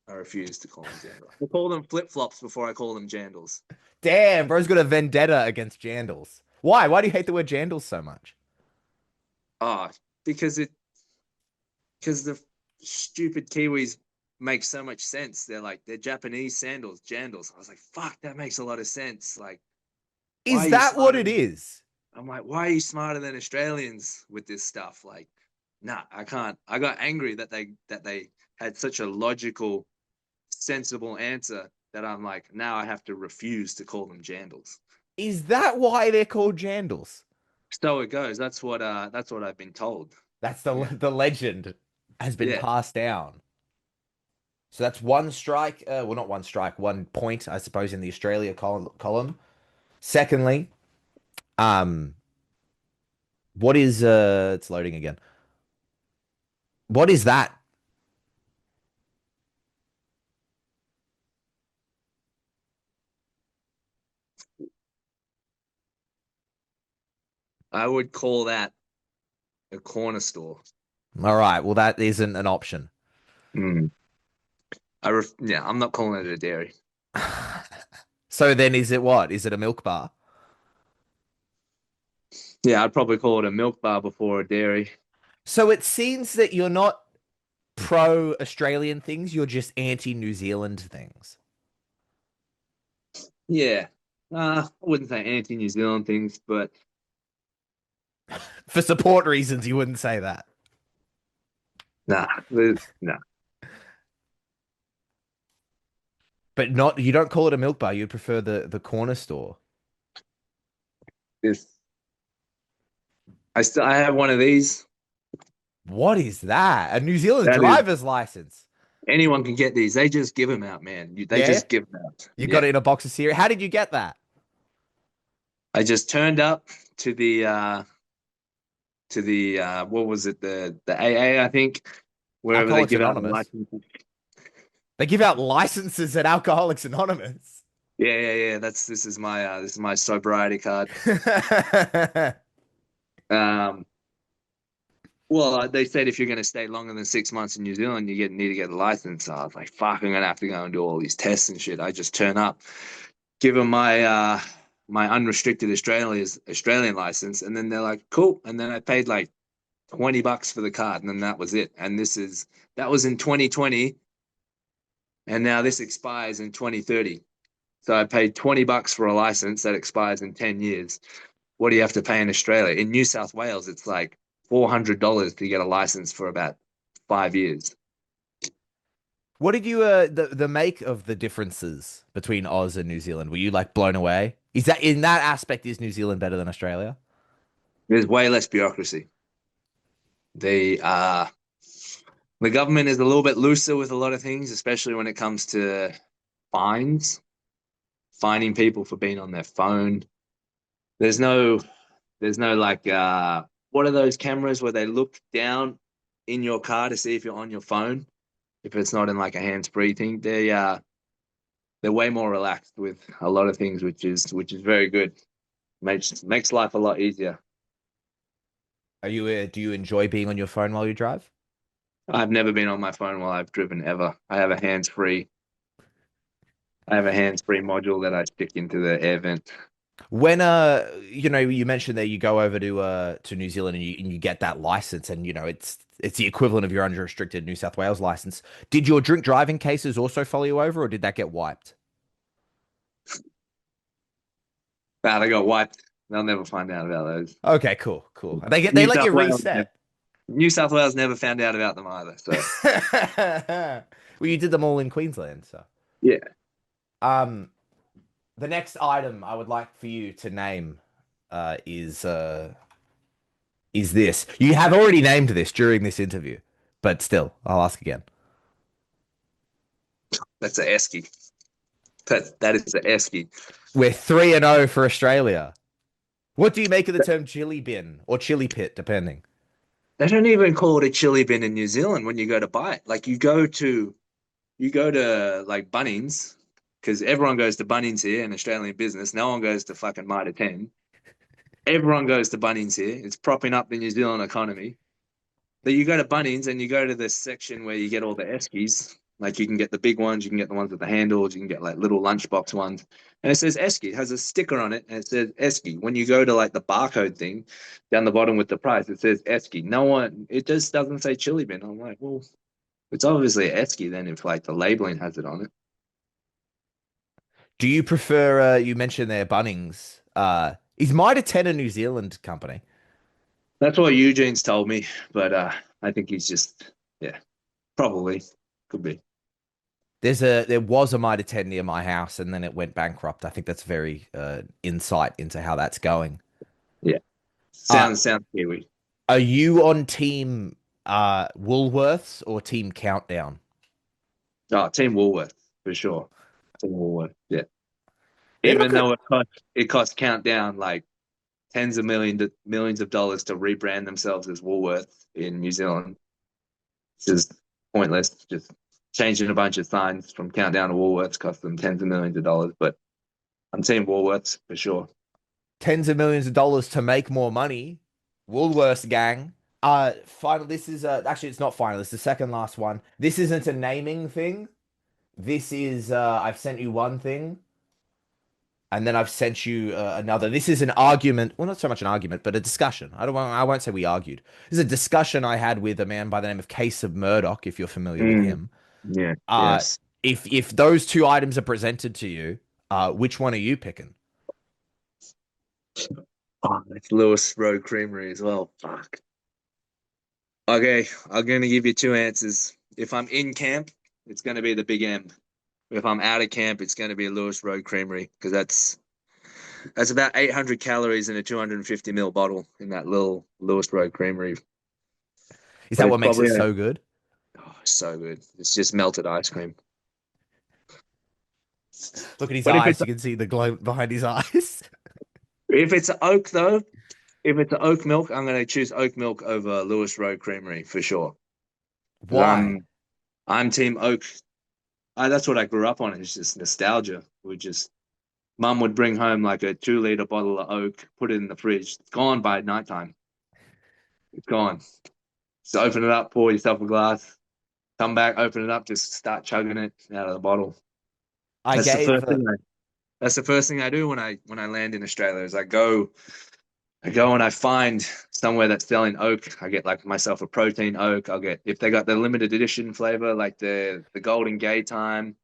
I refuse to call them jandals. I call them flip flops before I call them jandals. Damn, bro's got a vendetta against jandals. Why? Why do you hate the word jandals so much? Ah, because the stupid Kiwis make so much sense. They're Japanese sandals, jandals. I was like, fuck, that makes a lot of sense. Like, why Is are you that what smarter it than is? I'm like, why are you smarter than Australians with this stuff? Like, nah, I can't. I got angry that they had such a logical, sensible answer that I'm like, now I have to refuse to call them jandals. Is that why they're called jandals? So it goes. That's what I've been told. That's the Yeah. the legend has been Yeah. passed down. So that's one strike. Well, not one strike, 1 point, I suppose, in the Australia column. Secondly, um, what is it's loading again. What is that? I would call that a corner store. All right, well, that isn't an option. Mm. Yeah, I'm not calling it a dairy. So then is it what? Is it a milk bar? Yeah, I'd probably call it a milk bar before a dairy. So it seems that you're not pro Australian things, you're just anti New Zealand things. Yeah. I wouldn't say anti-New Zealand things, but For support reasons, you wouldn't say that. nah. But not you don't call it a milk bar, you prefer the corner store. This I have one of these. What is that? A New Zealand That is driver's license. anyone can get these. They just give them out, man. They Yeah? just give them out. You got Yeah. it in a box of cereal. How did you get that? I just turned up to the what was it, the AA, I think, wherever they Alcoholics give out the Anonymous. license. They give out licenses at Alcoholics Anonymous. Yeah. This is my sobriety card. Um, well, they said if you're going to stay longer than 6 months in New Zealand, need to get a license. So I was like, fuck, I'm gonna have to go and do all these tests and shit. I just turn up, give them my unrestricted Australian license, and then they're like, cool. And then I paid like $20 for the card, and then that was it. And that was in 2020, and now this expires in 2030. So I paid $20 for a license that expires in 10 years. What do you have to pay in Australia? In New South Wales, it's like $400 to get a license for about 5 years. What did you the make of the differences between Oz and New Zealand? Were you like blown away? Is that in that aspect is New Zealand better than Australia? There's way less bureaucracy. The the government is a little bit looser with a lot of things, especially when it comes to fines, fining people for being on their phone. There's no like what are those cameras where they look down in your car to see if you're on your phone? If it's not in like a hands-free thing, they're way more relaxed with a lot of things, which is very good. Makes life a lot easier. Are you do you enjoy being on your phone while you drive? I've never been on my phone while I've driven ever. I have a hands-free module that I stick into the air vent. When you mentioned that you go over to New Zealand and you get that license and it's the equivalent of your unrestricted New South Wales license. Did your drink driving cases also follow you over or did that get wiped? Nah, they got wiped. They'll never find out about those. Okay, cool, cool. They New let you South Wales, reset. New South Wales never found out about them either. So Well, you did them all in Queensland, so. yeah, Um, the next item I would like for you to name is this. You have already named this during this interview, but still, I'll ask again. that's a esky. That is a esky. We're 3-0 for Australia. What do you make of the term chili bin or chili pit, depending? They don't even call it a chili bin in New Zealand when you go to buy it. Like you go to like Bunnings because everyone goes to Bunnings here in Australian business. No one goes to fucking Mitre 10. Everyone goes to Bunnings here. It's propping up the New Zealand economy. But you go to Bunnings and you go to this section where you get all the Eskies. Like you can get the big ones, you can get the ones with the handles, you can get like little lunchbox ones. And it says Esky. It has a sticker on it and it says Esky. When you go to like the barcode thing down the bottom with the price, it says Esky. It just doesn't say chili bin. I'm like, well, it's obviously Esky then if like the labeling has it on it. Do you prefer, you mentioned there Bunnings. Is Mitre 10 a New Zealand company? That's what Eugene's told me, but I think he's just yeah, probably could be. There was a Mitre 10 near my house and then it went bankrupt. I think that's very insight into how that's going. Yeah. Uh, Sounds Kiwi. are you on team Woolworths or team Countdown? Oh, Team Woolworth for sure. Team Woolworth, yeah. They're not Even good. though it costs Countdown like tens of millions of dollars to rebrand themselves as Woolworth in New Zealand. It's just pointless. Just changing a bunch of signs from Countdown to Woolworths cost them tens of millions of dollars. But I'm Team Woolworths for sure. Tens of millions of dollars to make more money. Woolworths gang. Final. This is actually it's not final. It's the second last one. This isn't a naming thing. This is I've sent you one thing. And then I've sent you another. This is an argument. Well, not so much an argument, but a discussion. I won't say we argued. This is a discussion I had with a man by the name of Case of Murdoch, if you're familiar with Mm, him. yeah, Uh, yes. if those two items are presented to you, which one are you picking? Oh, it's Lewis Road Creamery as well. Fuck. Okay, I'm gonna give you two answers. If I'm in camp, it's gonna be the Big M. If I'm out of camp, it's gonna be Lewis Road Creamery because that's about 800 calories in a 250 ml bottle in that little Lewis Road Creamery. Is But that it's what makes it probably so good? so good. It's just melted ice cream. Look at his But if it's eyes. You can see the glow behind his eyes. if it's oak though, if it's oat milk, I'm gonna choose oat milk over Lewis Road Creamery for sure. Because Why? I'm team oak. That's what I grew up on. It's just nostalgia. We just Mum would bring home like a 2 liter bottle of oak, put it in the fridge. It's gone by nighttime. It's gone. So open it up, pour yourself a glass, come back, open it up, just start chugging it out of the bottle. I That's the gave. first thing that's the first thing I do when I land in Australia is I go and I find somewhere that's selling oak. I get like myself a protein oak. I'll get if they got the limited edition flavor, like the Golden Gay Time,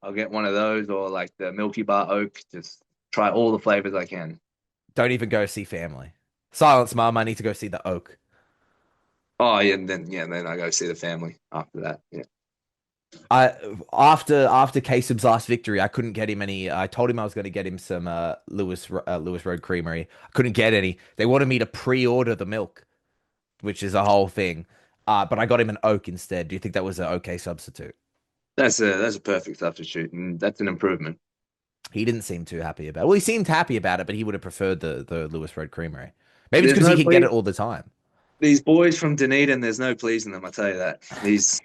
I'll get one of those or like the Milky Bar oak. Just try all the flavors I can. Don't even go see family. Silence, mom. I need to go see the oak. Oh yeah, and then I go see the family after that. Yeah. I after Kaseb's last victory, I couldn't get him any. I told him I was going to get him some Lewis Road Creamery. I couldn't get any. They wanted me to pre-order the milk, which is a whole thing. But I got him an oak instead. Do you think that was an okay substitute? That's a perfect substitute, and that's an improvement. He didn't seem too happy about it. Well, he seemed happy about it, but he would have preferred the Lewis Road Creamery. Maybe it's There's because he no can get ple it all the time. These boys from Dunedin, there's no pleasing them, I tell you that.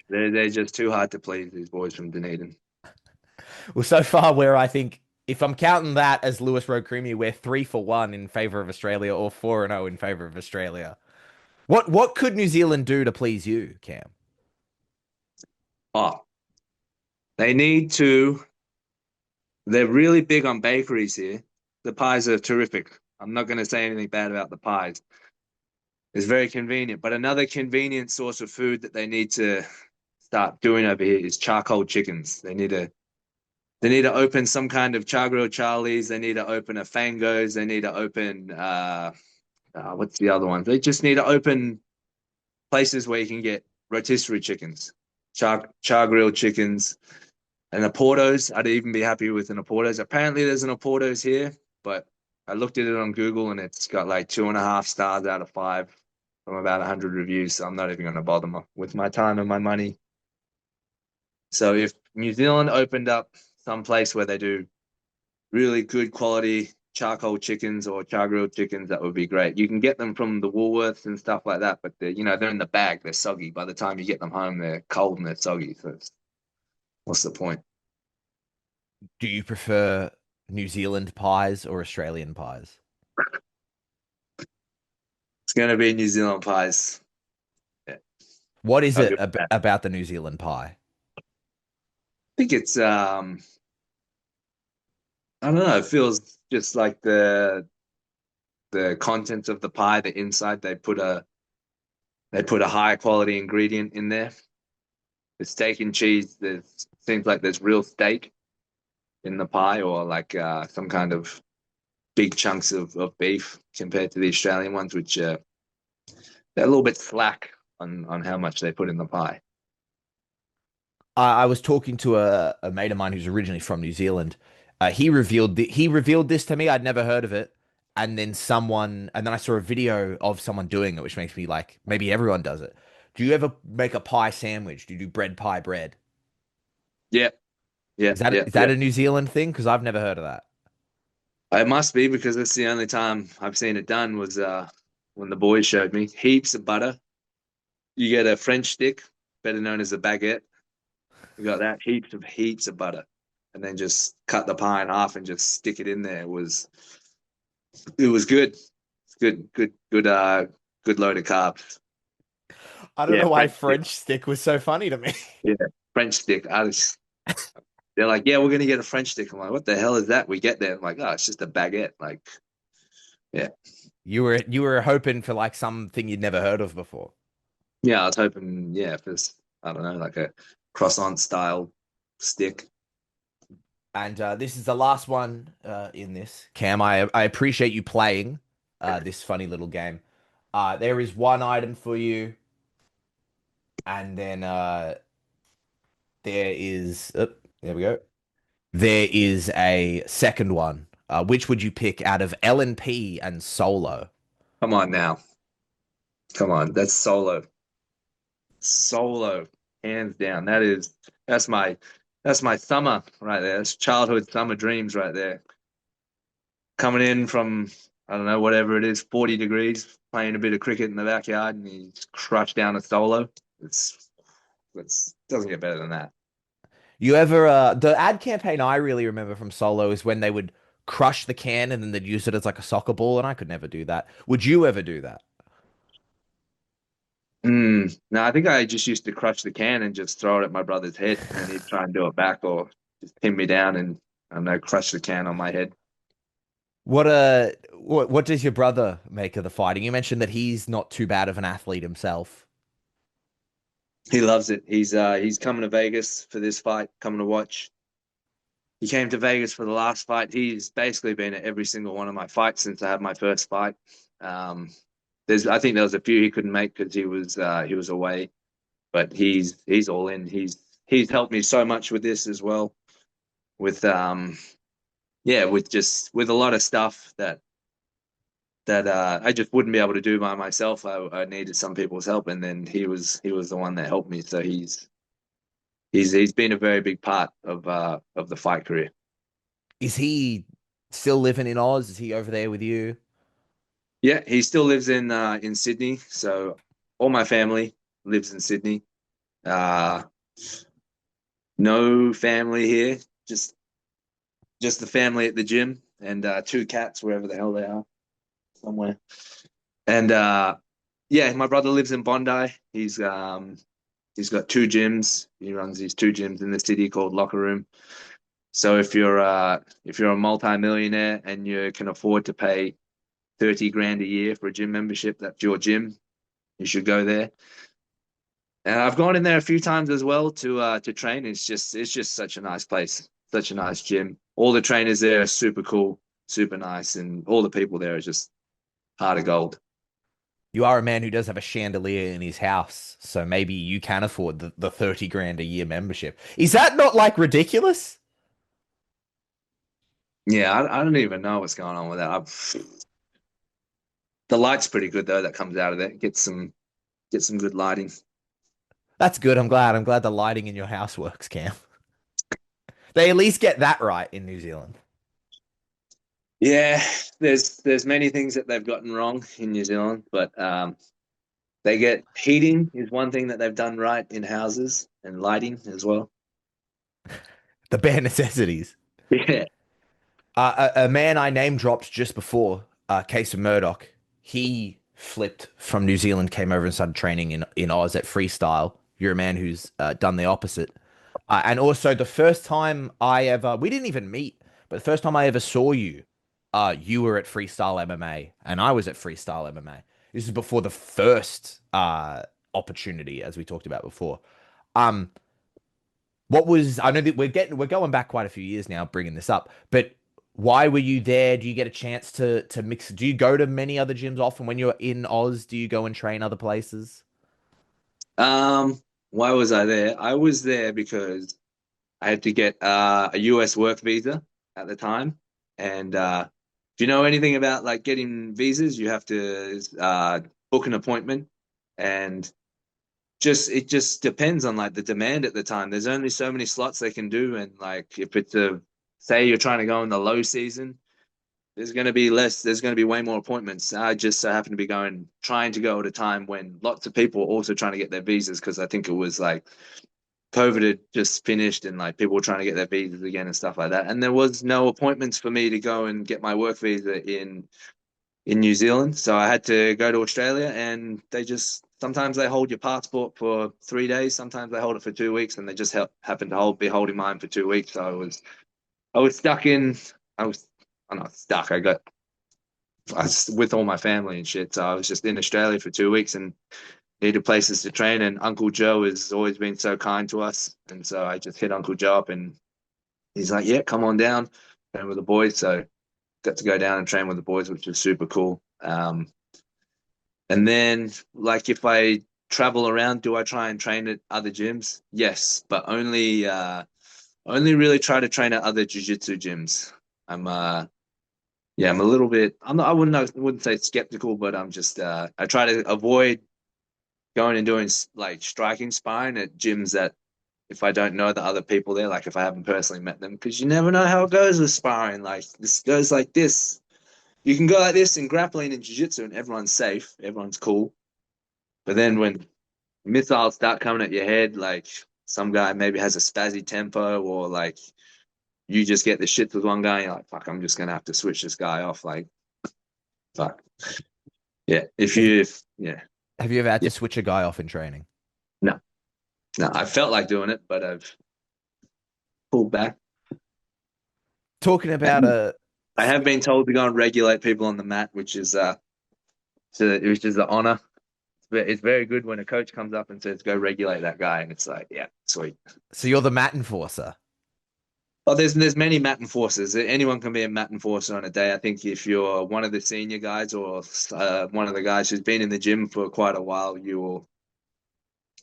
They're just too hard to please, these boys from Dunedin. Well, so far, where I think if I'm counting that as Lewis Road Creamery, we're 3-1 in favor of Australia or 4-0 in favor of Australia. What could New Zealand do to please you, Cam? Oh, they need to. They're really big on bakeries here. The pies are terrific. I'm not going to say anything bad about the pies. It's very convenient. But another convenient source of food that they need to start doing over here is charcoal chickens. They need to open some kind of char grilled Charlies. They need to open a Fangos. They need to open what's the other one? They just need to open places where you can get rotisserie chickens, char grilled chickens, and Portos. I'd even be happy with an Portos. Apparently, there's an Portos here, but I looked at it on Google and it's got like 2.5 stars out of 5 from about 100 reviews. So I'm not even going to bother with my time and my money. So if New Zealand opened up some place where they do really good quality charcoal chickens or char grilled chickens, that would be great. You can get them from the Woolworths and stuff like that, but they're in the bag. They're soggy. By the time you get them home, they're cold and they're soggy. So what's the point? Do you prefer New Zealand pies or Australian pies? It's going to be New Zealand pies. Yeah, What is I'll it give it that. about the New Zealand pie? I think it's I don't know. It feels just like the contents of the pie, the inside. They put a high quality ingredient in there. The steak and cheese. There seems like there's real steak in the pie, or like some kind of big chunks of beef compared to the Australian ones, which they're a little bit slack on how much they put in the pie. I was talking to a mate of mine who's originally from New Zealand. He revealed this to me. I'd never heard of it. And then I saw a video of someone doing it, which makes me like, maybe everyone does it. Do you ever make a pie sandwich? Do you do bread pie bread? Yeah, yeah, yeah, Is yeah. that a New Zealand thing? Because I've never heard of that. It must be because that's the only time I've seen it done was when the boys showed me. Heaps of butter. You get a French stick, better known as a baguette. You got that heaps of butter, and then just cut the pie in half and just stick it in there. It was good. It's good load of carbs. I don't Yeah, know why French stick. French stick was so funny to me. Yeah, French stick. they're like, yeah, we're gonna get a French stick. I'm like, what the hell is that? We get there, I'm like, oh, it's just a baguette. Like, yeah, You were hoping for like something you'd never heard of before. yeah. I was hoping, yeah, for this, I don't know, like a croissant style stick. And this is the last one in this. Cam, I appreciate you playing this funny little game. There is one item for you, and then there is. Oh, there we go. There is a second one. Which would you pick out of LNP and Solo? Come on now, come on, that's solo, solo, hands down. That's my that's my summer right there. That's childhood summer dreams right there. Coming in from I don't know whatever it is, 40 degrees, playing a bit of cricket in the backyard, and he's crushed down a solo. It's doesn't get better than that. You ever the ad campaign I really remember from Solo is when they would crush the can and then they'd use it as like a soccer ball, and I could never do that. Would you ever do that? No, I think I just used to crush the can and just throw it at my brother's head, and then he'd try and do it back or just pin me down and I don't know, crush the can on my head. What does your brother make of the fighting? You mentioned that he's not too bad of an athlete himself. He loves it. He's coming to Vegas for this fight, coming to watch. He came to Vegas for the last fight. He's basically been at every single one of my fights since I had my first fight. Um, I think there was a few he couldn't make because he was away, but he's all in. He's helped me so much with this as well. With yeah, with just with a lot of stuff that I just wouldn't be able to do by myself. I needed some people's help, and then he was the one that helped me. So he's been a very big part of the fight career. Is he still living in Oz? Is he over there with you? Yeah, he still lives in Sydney. So all my family lives in Sydney. Uh, no family here, just just the family at the gym and two cats wherever the hell they are somewhere. And yeah, my brother lives in Bondi. He's got two gyms. He runs these two gyms in the city called Locker Room. So if you're a multi-millionaire and you can afford to pay 30 grand a year for a gym membership, that's your gym. You should go there. And I've gone in there a few times as well to train. It's just such a nice place, such a nice gym. All the trainers there are super cool, super nice, and all the people there are just heart of gold. You are a man who does have a chandelier in his house, so maybe you can afford the 30 grand a year membership. Is that not like ridiculous? Yeah, I don't even know what's going on with that. The light's pretty good though that comes out of it. Get some good lighting. That's good. I'm glad. I'm glad the lighting in your house works, Cam. They at least get that right in New Zealand. Yeah, there's many things that they've gotten wrong in New Zealand, but they get heating is one thing that they've done right in houses and lighting as well. The bare necessities. Yeah. A man I name dropped just before, Case of Murdoch, he flipped from New Zealand, came over and started training in Oz at freestyle. You're a man who's done the opposite. And also, the first time we didn't even meet, but the first time I ever saw you, you were at freestyle MMA and I was at freestyle MMA. This is before the first opportunity, as we talked about before. Um, I know that we're going back quite a few years now, bringing this up, but why were you there? Do you get a chance to mix? Do you go to many other gyms often when you're in Oz? Do you go and train other places? Why was I there? I was there because I had to get a US work visa at the time. And if you know anything about like getting visas, you have to book an appointment. And just it just depends on like the demand at the time. There's only so many slots they can do, and like if it's a say you're trying to go in the low season, there's going to be less. There's going to be way more appointments. I just so happen to be trying to go at a time when lots of people were also trying to get their visas because I think it was like COVID had just finished and like people were trying to get their visas again and stuff like that. And there was no appointments for me to go and get my work visa in New Zealand, so I had to go to Australia, and they just sometimes they hold your passport for 3 days. Sometimes they hold it for 2 weeks, and they just happen to be holding mine for 2 weeks. So I was stuck in. I'm not stuck. I was with all my family and shit. So I was just in Australia for 2 weeks and needed places to train. And Uncle Joe has always been so kind to us, and so I just hit Uncle Joe up, and he's like, "Yeah, come on down, train with the boys." So got to go down and train with the boys, which was super cool. And then, like, if I travel around, do I try and train at other gyms? Yes, but only really try to train at other jiu-jitsu gyms. I'm yeah, I'm a little bit. I'm not. I wouldn't say skeptical, but I'm just. I try to avoid going and doing like striking sparring at gyms that if I don't know the other people there, like if I haven't personally met them, because you never know how it goes with sparring. Like this goes like this. You can go like this in grappling and jiu-jitsu and everyone's safe, everyone's cool. But then when missiles start coming at your head, like some guy maybe has a spazzy tempo, or like you just get the shit with one guy, and you're like, fuck, I'm just gonna have to switch this guy off. Like, fuck. Yeah. Have, Yeah. have you ever had Yeah. to switch a guy off in training? No. No. I felt like doing it, but I've pulled back. Talking about I have been told to go and regulate people on the mat, which is an honor. It's very good when a coach comes up and says, "Go regulate that guy," and it's like, yeah, sweet. so you're the mat enforcer. Well, there's many mat enforcers. Anyone can be a mat enforcer on a day. I think if you're one of the senior guys or one of the guys who's been in the gym for quite a while, you'll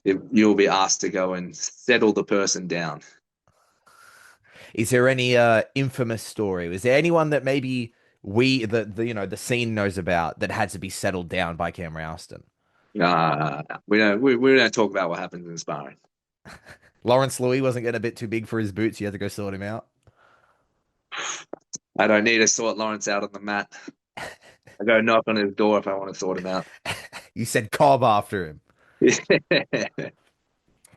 be asked to go and settle the person down. Is there any infamous story? Was there anyone that maybe the scene knows about that had to be settled down by Cam Rowston? We don't talk about what happens in sparring. Lawrence Louis wasn't getting a bit too big for his boots. You had to go sort him out. I don't need to sort Lawrence out on the mat. I go knock on his door if I want to sort him out. You said Cobb after him.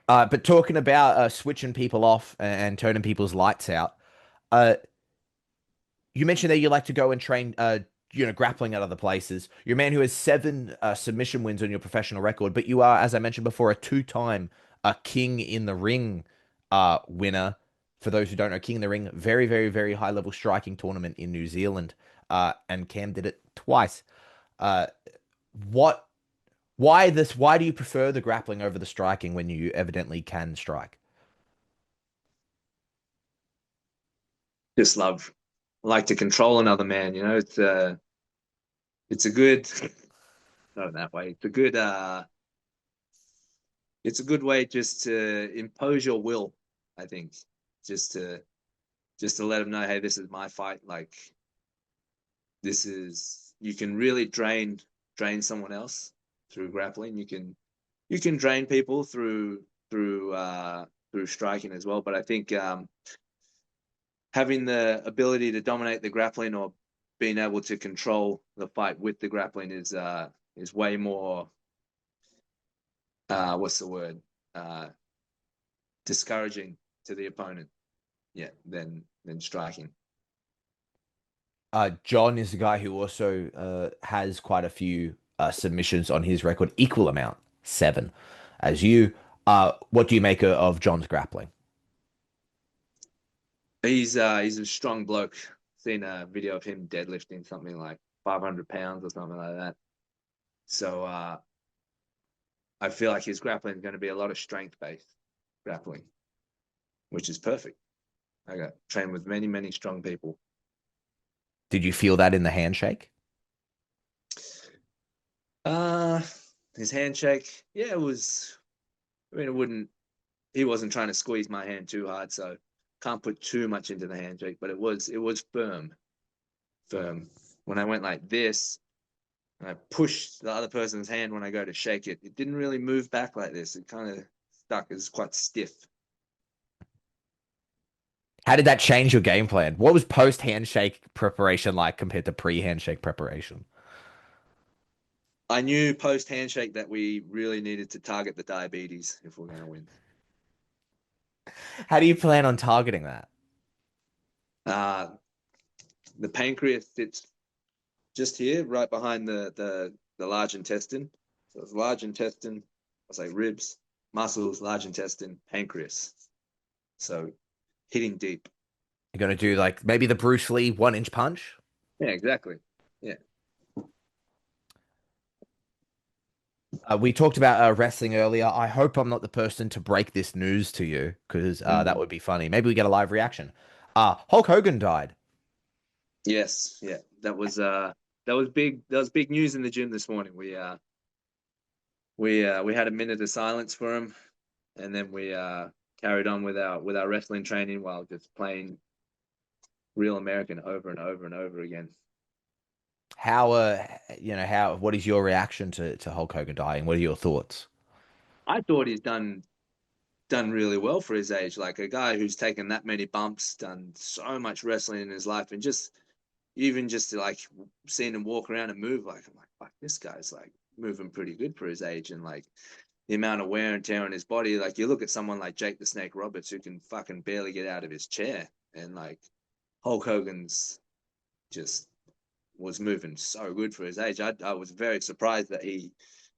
But talking about switching people off and turning people's lights out, uh, you mentioned that you like to go and train, grappling at other places. You're a man who has 7 submission wins on your professional record, but you are, as I mentioned before, a 2-time King in the Ring winner. For those who don't know, King in the Ring, very, very, very high level striking tournament in New Zealand, and Cam did it twice. Uh, what? Why this? Why do you prefer the grappling over the striking when you evidently can strike? Just like to control another man. It's a good not in that way. It's a good way just to impose your will. I think just to just to let them know, hey, this is my fight. Like this is you can really drain someone else through grappling. You can drain people through striking as well. But I think having the ability to dominate the grappling or being able to control the fight with the grappling is way more what's the word uh, discouraging to the opponent, yeah, than striking. Jon is the guy who also has quite a few submissions on his record, equal amount, 7, as you. What do you make of Jon's grappling? He's a strong bloke. Seen a video of him deadlifting something like 500 pounds or something like that. So I feel like his grappling is going to be a lot of strength based grappling, which is perfect. I got trained with many, many strong people. Did you feel that in the handshake? Uh his handshake, yeah, it was. I mean, it wouldn't. He wasn't trying to squeeze my hand too hard, so can't put too much into the handshake. But it was firm, firm. When I went like this, and I pushed the other person's hand when I go to shake it, it didn't really move back like this. It kind of stuck. It was quite stiff. How did that change your game plan? What was post handshake preparation like compared to pre handshake preparation? I knew post handshake that we really needed to target the diabetes if we're going to win. How do you plan on targeting that? Uh, the pancreas sits just here, right behind the large intestine. So it's large intestine, I say ribs, muscles, large intestine, pancreas. So hitting deep. You're gonna do like maybe the Bruce Lee 1 inch punch. Yeah, exactly. Yeah. We talked about wrestling earlier. I hope I'm not the person to break this news to you because that Mm. would be funny. Maybe we get a live reaction. Hulk Hogan died. Yes. Yeah. That was big. That was big news in the gym this morning. We had a minute of silence for him, and then we carried on with our wrestling training while just playing real American over and over and over again. How how what is your reaction to Hulk Hogan dying? What are your thoughts? I thought he's done really well for his age. Like a guy who's taken that many bumps, done so much wrestling in his life, and just even just like seeing him walk around and move, like I'm like, fuck, this guy's like moving pretty good for his age, and like the amount of wear and tear on his body. Like you look at someone like Jake the Snake Roberts who can fucking barely get out of his chair, and like Hulk Hogan's just was moving so good for his age. I was very surprised that he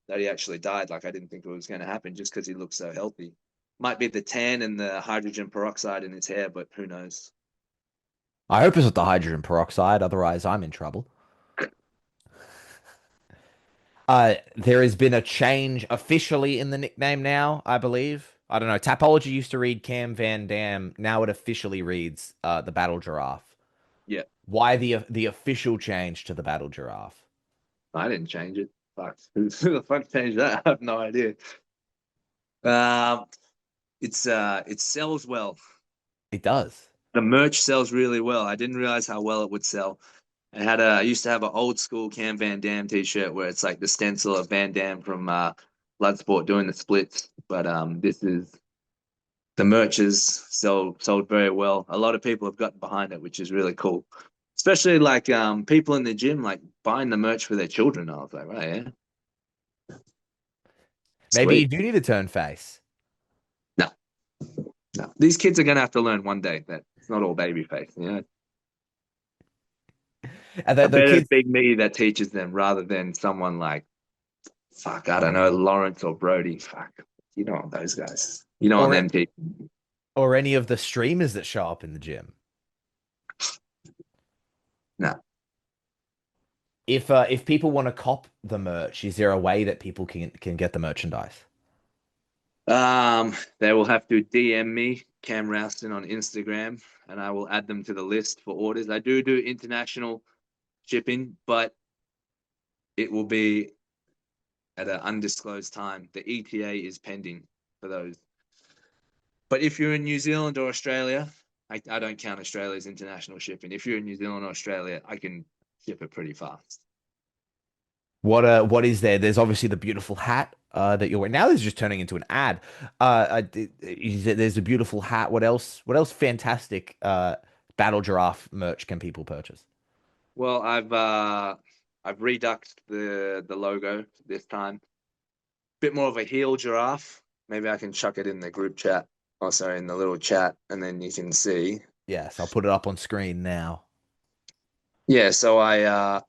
actually died. Like I didn't think it was going to happen just because he looked so healthy. Might be the tan and the hydrogen peroxide in his hair, but who knows? I hope it's not the hydrogen peroxide, otherwise I'm in trouble. There has been a change officially in the nickname now, I believe. I don't know. Tapology used to read Cam Van Dam. Now it officially reads the Battle Giraffe. Yeah, Why the official change to the Battle Giraffe? I didn't change it. Fuck, who the fuck changed that? I have no idea. Um, it sells well. It does. The merch sells really well. I didn't realize how well it would sell. I used to have an old school Cam Van Dam t-shirt where it's like the stencil of Van Dam from Bloodsport doing the splits. But this is the merch is sold very well. A lot of people have gotten behind it, which is really cool. Especially like people in the gym like buying the merch for their children. I was like, right, yeah, Maybe you sweet. do need to turn face. No, no. These kids are gonna have to learn one day that it's not all baby face, you know. And I the bet it'd kids, be me that teaches them rather than someone like fuck, I don't know, Lawrence or Brody. Fuck. You don't want those guys. You don't want or them to or any of the streamers that show up in the gym. no. If people want to cop the merch, is there a way that people can get the merchandise? They will have to DM me, Cam Rowston, on Instagram, and I will add them to the list for orders. I do international shipping, but it will be at an undisclosed time. The ETA is pending for those. But if you're in New Zealand or Australia, I don't count Australia as international shipping. If you're in New Zealand or Australia, I can ship it pretty fast. What is there? There's obviously the beautiful hat that you're wearing. Now this is just turning into an ad. There's a beautiful hat. What else? What else fantastic Battle Giraffe merch can people purchase? Well, I've reduxed the logo this time. Bit more of a heel giraffe. Maybe I can chuck it in the group chat, also in the little chat, and then you can see. Yes, I'll put it up on screen now. Yeah, so I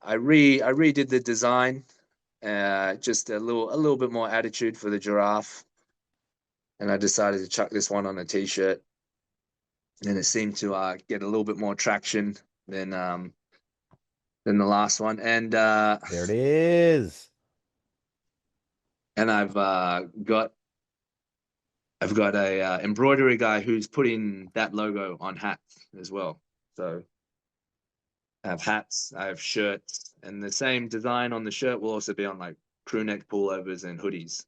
redid the design, just a little bit more attitude for the giraffe, and I decided to chuck this one on a t-shirt, and it seemed to get a little bit more traction than the last one, There it is. and I've got a embroidery guy who's putting that logo on hats as well. So I have hats, I have shirts, and the same design on the shirt will also be on like crew neck pullovers and hoodies.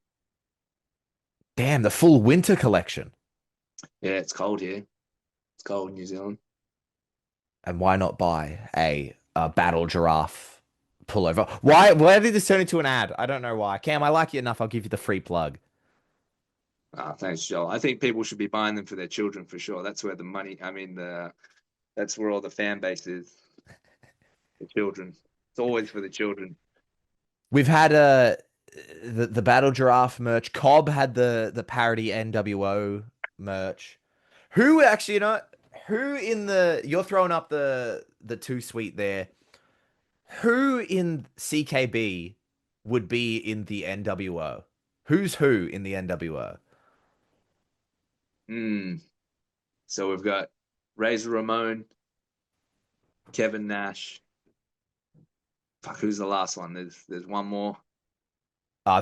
Damn, the full winter collection. Yeah, it's cold here. It's cold in New Zealand. And why not buy a Battle Giraffe pullover? Why did this turn into an ad? I don't know why. Cam, I like you enough. I'll give you the free plug. Thanks, Joel. I think people should be buying them for their children for sure. That's where that's where all the fan base is. The children. It's always for the children. We've had the Battle Giraffe merch. Cobb had the parody NWO merch. Who actually, who in the you're throwing up the two suite there. Who in CKB would be in the NWO? Who's who in the NWO? Hmm. So we've got Razor Ramon, Kevin Nash. Fuck, who's the last one? There's one more.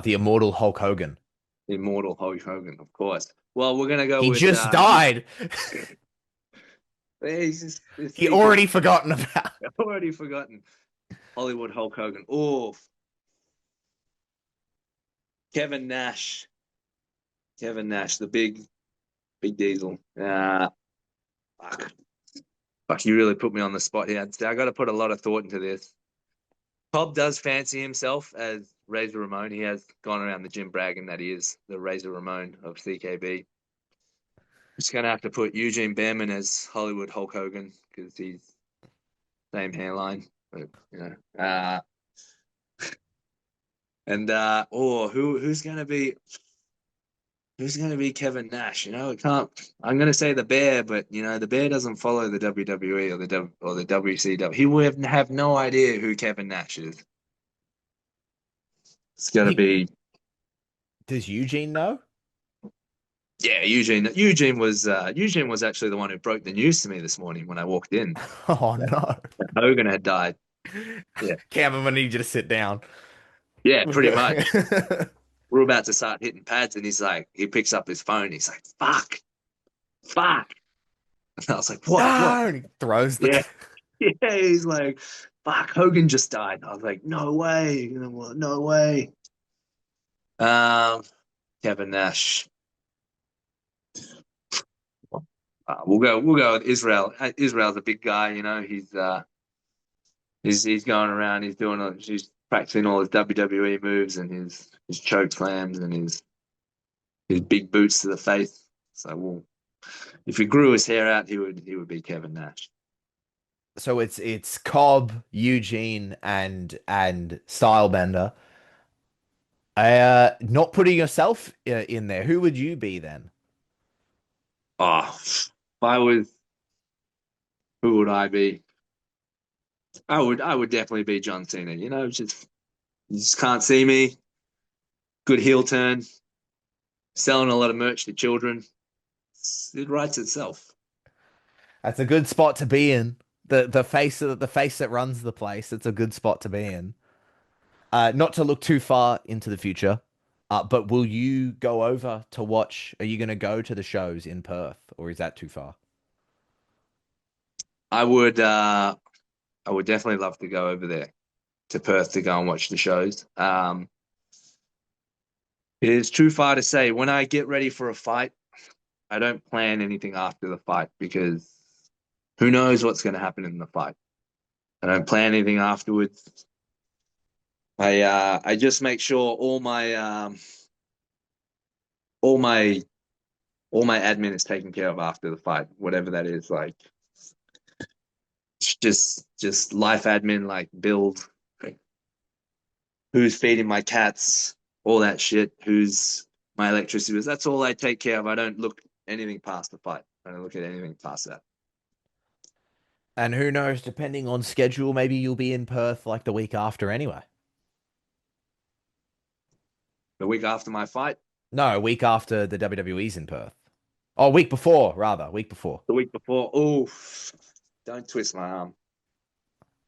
The immortal Hulk Hogan. Immortal Hulk Hogan, of course. Well, we're gonna go He with just died. he's just He speaking. already forgotten about. I've already forgotten. Hollywood Hulk Hogan. Oh, Kevin Nash. Kevin Nash, the big diesel. Fuck. Fuck, you really put me on the spot here. I got to put a lot of thought into this. Cobb does fancy himself as Razor Ramon. He has gone around the gym bragging that he is the Razor Ramon of CKB. Just gonna have to put Eugene Behrman as Hollywood Hulk Hogan because he's same hairline. But, and who's gonna be Kevin Nash? It can't. I'm gonna say the Bear, but the Bear doesn't follow the WWE or the WCW. He would have no idea who Kevin Nash is. It's gonna He, be does Eugene know? yeah, Eugene. Eugene was actually the one who broke the news to me this morning when I walked in. Oh That no. Hogan had died. Yeah, Cam, I'm gonna need you to sit down. yeah, pretty much. We're about to start hitting pads, and he picks up his phone. He's like, "Fuck, fuck." And I was like, "What? What?" No, and he throws Yeah, the. yeah. He's like, "Fuck, Hogan just died." I was like, "No way, no way." Um, Kevin Nash. We'll go with Israel. Israel's a big guy, he's going around, he's practicing all his WWE moves and his choke slams and his big boots to the face. So if he grew his hair out, he would be Kevin Nash. So it's Cobb, Eugene, and Stylebender. Not putting yourself in there. Who would you be then? Oh, if I was, who would I be? I would definitely be John Cena. Just you just can't see me. Good heel turn, selling a lot of merch to children. It writes itself. That's a good spot to be in. The face that runs the place. It's a good spot to be in. Not to look too far into the future, but will you go over to watch? Are you going to go to the shows in Perth, or is that too far? I would I would definitely love to go over there to Perth to go and watch the shows. It is too far to say. When I get ready for a fight, I don't plan anything after the fight because who knows what's going to happen in the fight. I don't plan anything afterwards. I just make sure all my all my admin is taken care of after the fight, whatever that is. Like just life admin, like build who's feeding my cats, all that shit, who's my electricity bills. That's all I take care of. I don't look anything past the fight. I don't look at anything past that. And who knows, depending on schedule, maybe you'll be in Perth like the week after anyway. The week after my fight, No, a week after the WWE's in Perth. Oh, week before, rather, week before. the week before, oh, don't twist my arm.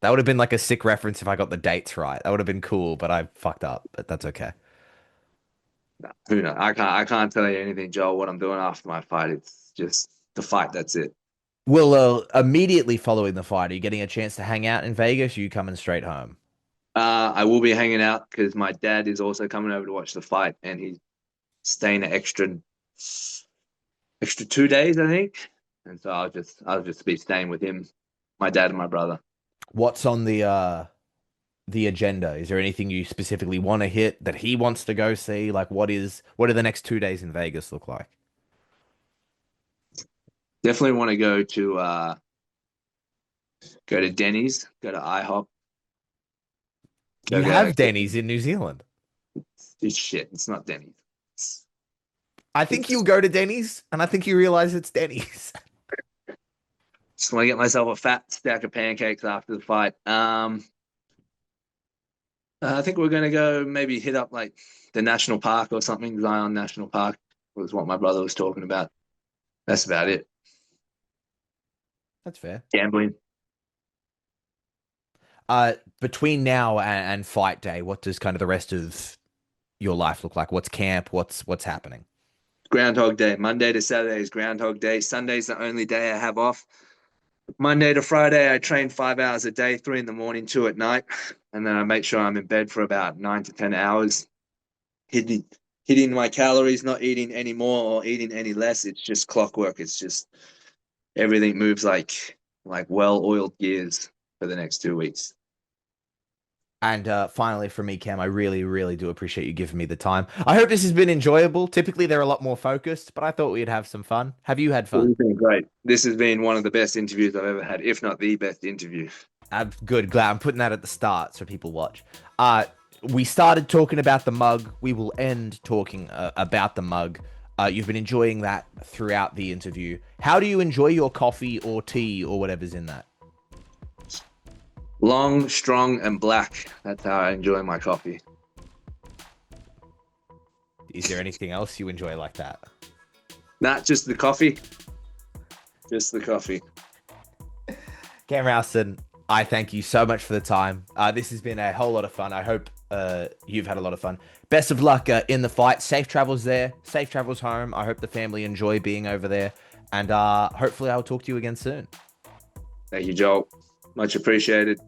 That would have been like a sick reference if I got the dates right. That would have been cool, but I fucked up. But that's okay. No, who knows? I can't tell you anything, Joel, what I'm doing after my fight. It's just the fight, that's it. Well, immediately following the fight, are you getting a chance to hang out in Vegas? Or are you coming straight home? I will be hanging out because my dad is also coming over to watch the fight and he's staying an extra 2 days, I think. And so I'll just be staying with him, my dad and my brother. What's on the agenda? Is there anything you specifically want to hit that he wants to go see? Like what do the next 2 days in Vegas look like? Definitely want to go to Denny's, go to IHOP, You go have get Denny's in New Zealand. it's shit. It's not Denny's. It's, I think it's you'll go to Denny's, and I think you realize it's Denny's. just want to get myself a fat stack of pancakes after the fight. I think we're gonna go maybe hit up like the national park or something. Zion National Park was what my brother was talking about. That's about it. That's fair. Gambling. Between now and fight day, what does kind of the rest of your life look like? What's camp? What's happening? Groundhog Day. Monday to Saturday is Groundhog Day. Sunday's the only day I have off. Monday to Friday, I train 5 hours a day, 3 in the morning, 2 at night, and then I make sure I'm in bed for about 9 to 10 hours, hitting hitting my calories, not eating any more or eating any less. It's just clockwork. It's just everything moves like well-oiled gears for the next 2 weeks. And finally, from me, Cam, I really, really do appreciate you giving me the time. I hope this has been enjoyable. Typically, they're a lot more focused, but I thought we'd have some fun. Have you had fun? It's been great. This has been one of the best interviews I've ever had, if not the best interview. I'm good. Glad I'm putting that at the start so people watch. We started talking about the mug. We will end talking about the mug. You've been enjoying that throughout the interview. How do you enjoy your coffee or tea or whatever's in that? Long, strong, and black. That's how I enjoy my coffee. Is there anything else you enjoy like that? Not just the coffee. Just the coffee. Cam Rowston, I thank you so much for the time. This has been a whole lot of fun. I hope you've had a lot of fun. Best of luck in the fight. Safe travels there. Safe travels home. I hope the family enjoy being over there. And hopefully I'll talk to you again soon. Thank you, Joel. Much appreciated.